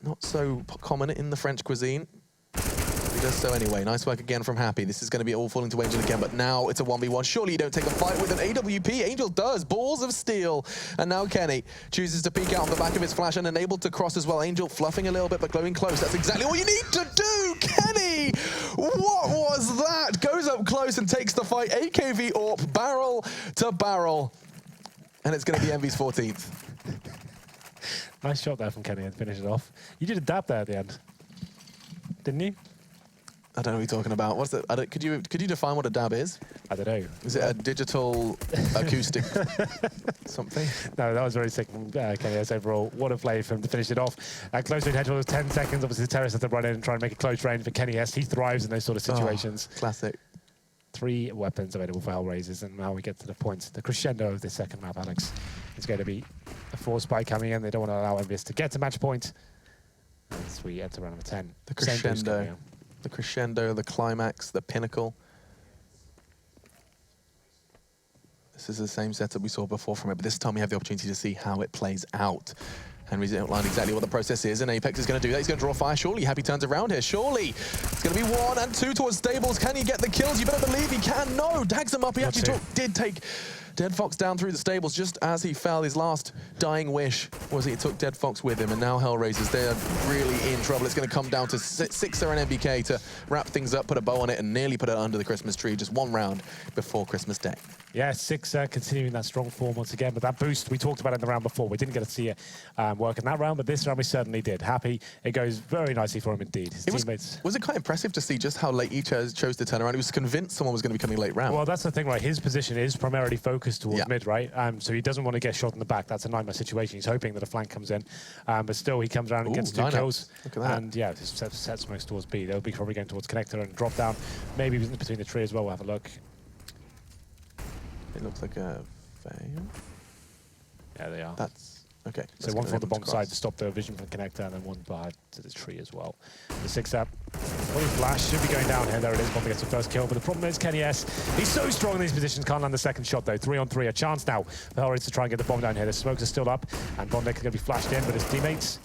Not so common in the French cuisine. He does so anyway. Nice work again from Happy. This is going to be all falling to Angel again, but now it's a 1v1. Surely you don't take a fight with an AWP. Angel does. Balls of steel. And now Kenny chooses to peek out on the back of his flash and enabled to cross as well. Angel fluffing a little bit, but going close. That's exactly what you need to do, Kenny! What was that? Goes up close and takes the fight. AKV AWP, barrel to barrel. And it's going to be Envy's 14th.
Nice shot there from Kenny and finish it off. You did a dab there at the end, didn't you?
I don't know what you're talking about. What's that? Could you define what a dab is?
I don't know.
Is it a digital acoustic something?
No, that was very sick from Kenny overall. What a play for him to finish it off. Close range headshot was 10 seconds. Obviously, the terrorist has to run in and try and make a close range for Kenny S. He thrives in those sort of situations.
Oh, classic.
3 weapons available for HellRaisers, and now we get to the point, the crescendo of this second map, Alex. It's going to be a 4 spike coming in. They don't want to allow EnVyUs to get to match point. As we enter round number 10.
The crescendo. The crescendo, the climax, the pinnacle. This is the same setup we saw before from it, but this time we have the opportunity to see how it plays out. Henry's outlined exactly what the process is, and Apex is going to do that. He's going to draw fire. Surely Happy turns around here. Surely it's going to be 1 and 2 towards Stables. Can he get the kills? You better believe he can. No, dags him up. He actually did take Dead Fox down through the Stables just as he fell. His last dying wish was he took Dead Fox with him, and now HellRaisers, they're really in trouble. It's going to come down to Sixer and MBK to wrap things up, put a bow on it, and nearly put it under the Christmas tree. Just 1 round before Christmas Day.
Yeah, Sixer continuing that strong form once again, but that boost we talked about in the round before, we didn't get to see it work in that round, but this round we certainly did. Happy, it goes very nicely for him indeed. His teammates.
Was it quite impressive to see just how late he chose to turn around? He was convinced someone was going to be coming late round.
Well, that's the thing, right? His position is primarily focused towards mid, right? So he doesn't want to get shot in the back. That's a nightmare situation. He's hoping that a flank comes in, but still he comes around and gets 2 kills.
Look at that.
And yeah, this sets most towards B. They'll be probably going towards connector and drop down. Maybe between the tree as well. We'll have a look.
It looks like a fail.
Yeah, they are.
That's okay.
So one for the bomb side to stop the vision from the connector, and then one behind to the tree as well. The 6-up. Flash should be going down here. There it is. Bond gets the first kill. But the problem is Kenny S. He's so strong in these positions. Can't land the second shot though. 3-on-3. A chance now for HellRaisers to try and get the bomb down here. The smokes are still up, and Bondek is going to be flashed in, but his teammates.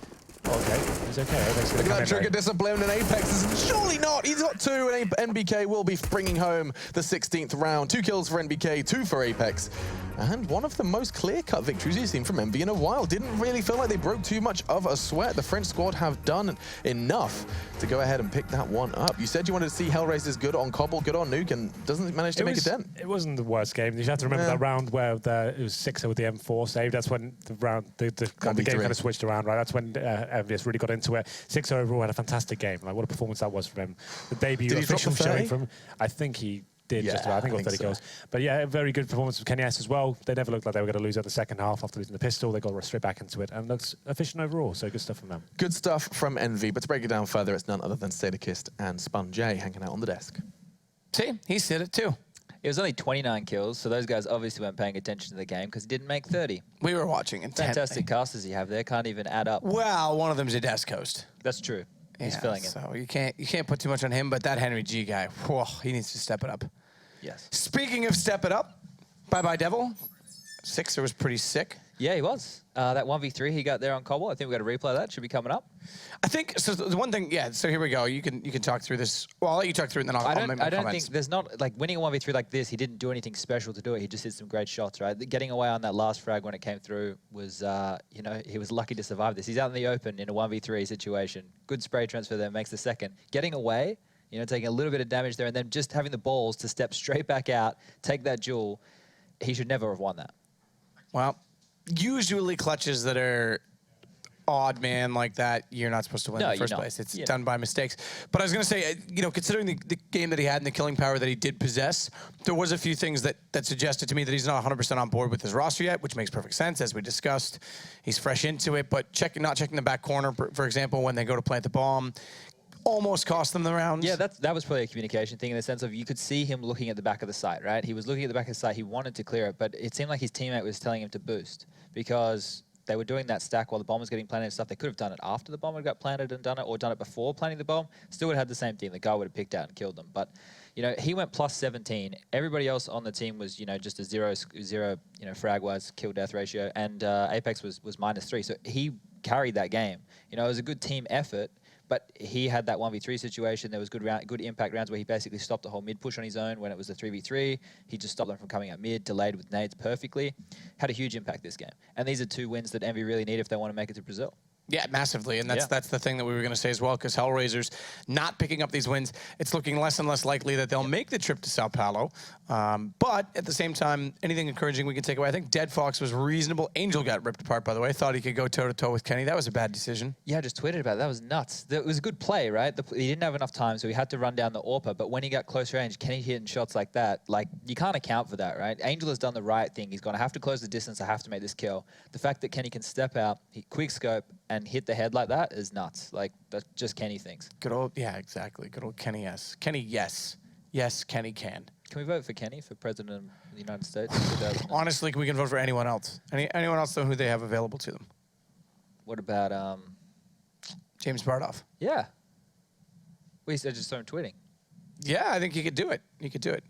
Okay, he's okay.
Look at that trigger discipline, and Apex is surely not. He's got 2, and NBK will be bringing home the 16th round. 2 kills for NBK, 2 for Apex. And one of the most clear-cut victories we've seen from Envy in a while. Didn't really feel like they broke too much of a sweat. The French squad have done enough to go ahead and pick that one up. You said you wanted to see HellRaisers good on Cobble, good on Nuke, and doesn't manage to make a dent.
It wasn't the worst game. You have to remember that round where it was 6-0 with the M4 save. That's when the game kind of switched around, right? That's when EnVyUs really got into it. 6-0 overall, had a fantastic game. Like, what a performance that was from him. The debut official showing from him. I think he did just about. I think it was 30 kills. But yeah, a very good performance from Kenny S as well. They never looked like they were going to lose out the second half after losing the pistol. They got straight back into it and looks efficient overall. So good stuff from them.
Good stuff from Envy. But to break it down further, it's none other than Sadakist and Sponge hanging out on the desk.
See, he said it too.
It was only 29 kills, so those guys obviously weren't paying attention to the game because he didn't make 30.
We were watching intently.
Fantastic casters you have there. Can't even add up.
Well, one of them's a desk host.
That's true. He's filling it.
So you can't put too much on him, but that Henry G guy, whoa, he needs to step it up.
Yes.
Speaking of step it up, bye-bye Devil. Sixer was pretty sick.
Yeah, he was. That 1v3 he got there on Cobble, I think we got to replay that. Should be coming up.
I think, so the one thing, yeah, so here we go. You can talk through this. Well, I'll let you talk through it, and then I'll make my comments.
I don't think, there's not, like, winning a 1v3 like this, he didn't do anything special to do it. He just hit some great shots, right? Getting away on that last frag when it came through was, you know, he was lucky to survive this. He's out in the open in a 1v3 situation. Good spray transfer there, makes the second. Getting away, you know, taking a little bit of damage there, and then just having the balls to step straight back out, take that duel. He should never have won that.
Well, usually clutches that are odd man like that, you're not supposed to win in the first place. It's done by mistakes. But I was going to say, you know, considering the game that he had and the killing power that he did possess, there was a few things that suggested to me that he's not 100% on board with his roster yet, which makes perfect sense, as we discussed. He's fresh into it, but not checking the back corner, for example, when they go to plant the bomb, almost cost them the rounds.
Yeah, that was probably a communication thing in the sense of you could see him looking at the back of the site, right? He was looking at the back of the site. He wanted to clear it, but it seemed like his teammate was telling him to boost because they were doing that stack while the bomb was getting planted and stuff. They could have done it after the bomb had got planted and done it, or done it before planting the bomb. Still would have had the same team. The guy would have picked out and killed them. But, you know, he went plus 17. Everybody else on the team was, you know, just a zero, you know, frag-wise kill-death ratio. And Apex was -3. So he carried that game. You know, it was a good team effort. But he had that 1v3 situation. There was good impact rounds where he basically stopped the whole mid push on his own when it was a 3v3. He just stopped them from coming out mid, delayed with nades perfectly. Had a huge impact this game. And these are 2 wins that Envy really need if they want to make it to Brazil. Yeah,
massively, and that's the thing that we were going to say as well, because HellRaisers not picking up these wins, it's looking less and less likely that they'll make the trip to Sao Paulo. But at the same time, anything encouraging we can take away. I think Dead Fox was reasonable. Angel got ripped apart, by the way. Thought he could go toe-to-toe with Kenny. That was a bad decision.
Yeah, I just tweeted about it. That was nuts. It was a good play, right? He didn't have enough time, so he had to run down the AWPer. But when he got close range, Kenny hitting shots like that, like, you can't account for that, right? Angel has done the right thing. He's going to have to close the distance. I have to make this kill. The fact that Kenny can step out, quick scope, and hit the head like that is nuts. Like, that's just Kenny things.
Good old, yeah, exactly. Good old Kenny S. Kenny, yes. Yes, Kenny can.
Can we vote for Kenny for President of the United States?
Honestly, we can vote for anyone else. Anyone else, though, who they have available to them.
What about
James Bardoff?
Yeah. I just saw him tweeting.
Yeah, I think he could do it. He could do it.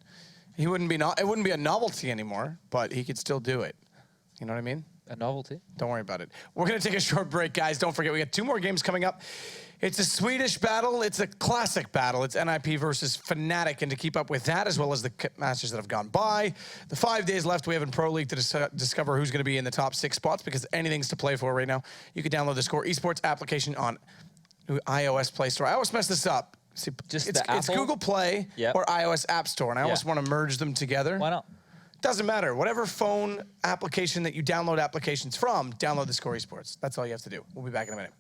He wouldn't be it wouldn't be a novelty anymore, but he could still do it. You know what I mean?
A novelty.
Don't worry about it. We're going to take a short break, guys. Don't forget, we got 2 more games coming up. It's a Swedish battle. It's a classic battle. It's NIP versus Fnatic. And to keep up with that, as well as the matches that have gone by, the 5 days left we have in Pro League to discover who's going to be in the top 6 spots, because anything's to play for right now. You can download the Score Esports application on iOS Play Store. I always mess this up. See, it's Google Play or iOS App Store, and I almost want to merge them together.
Why not?
Doesn't matter. Whatever phone application that you download applications from, download the Score Esports. That's all you have to do. We'll be back in a minute.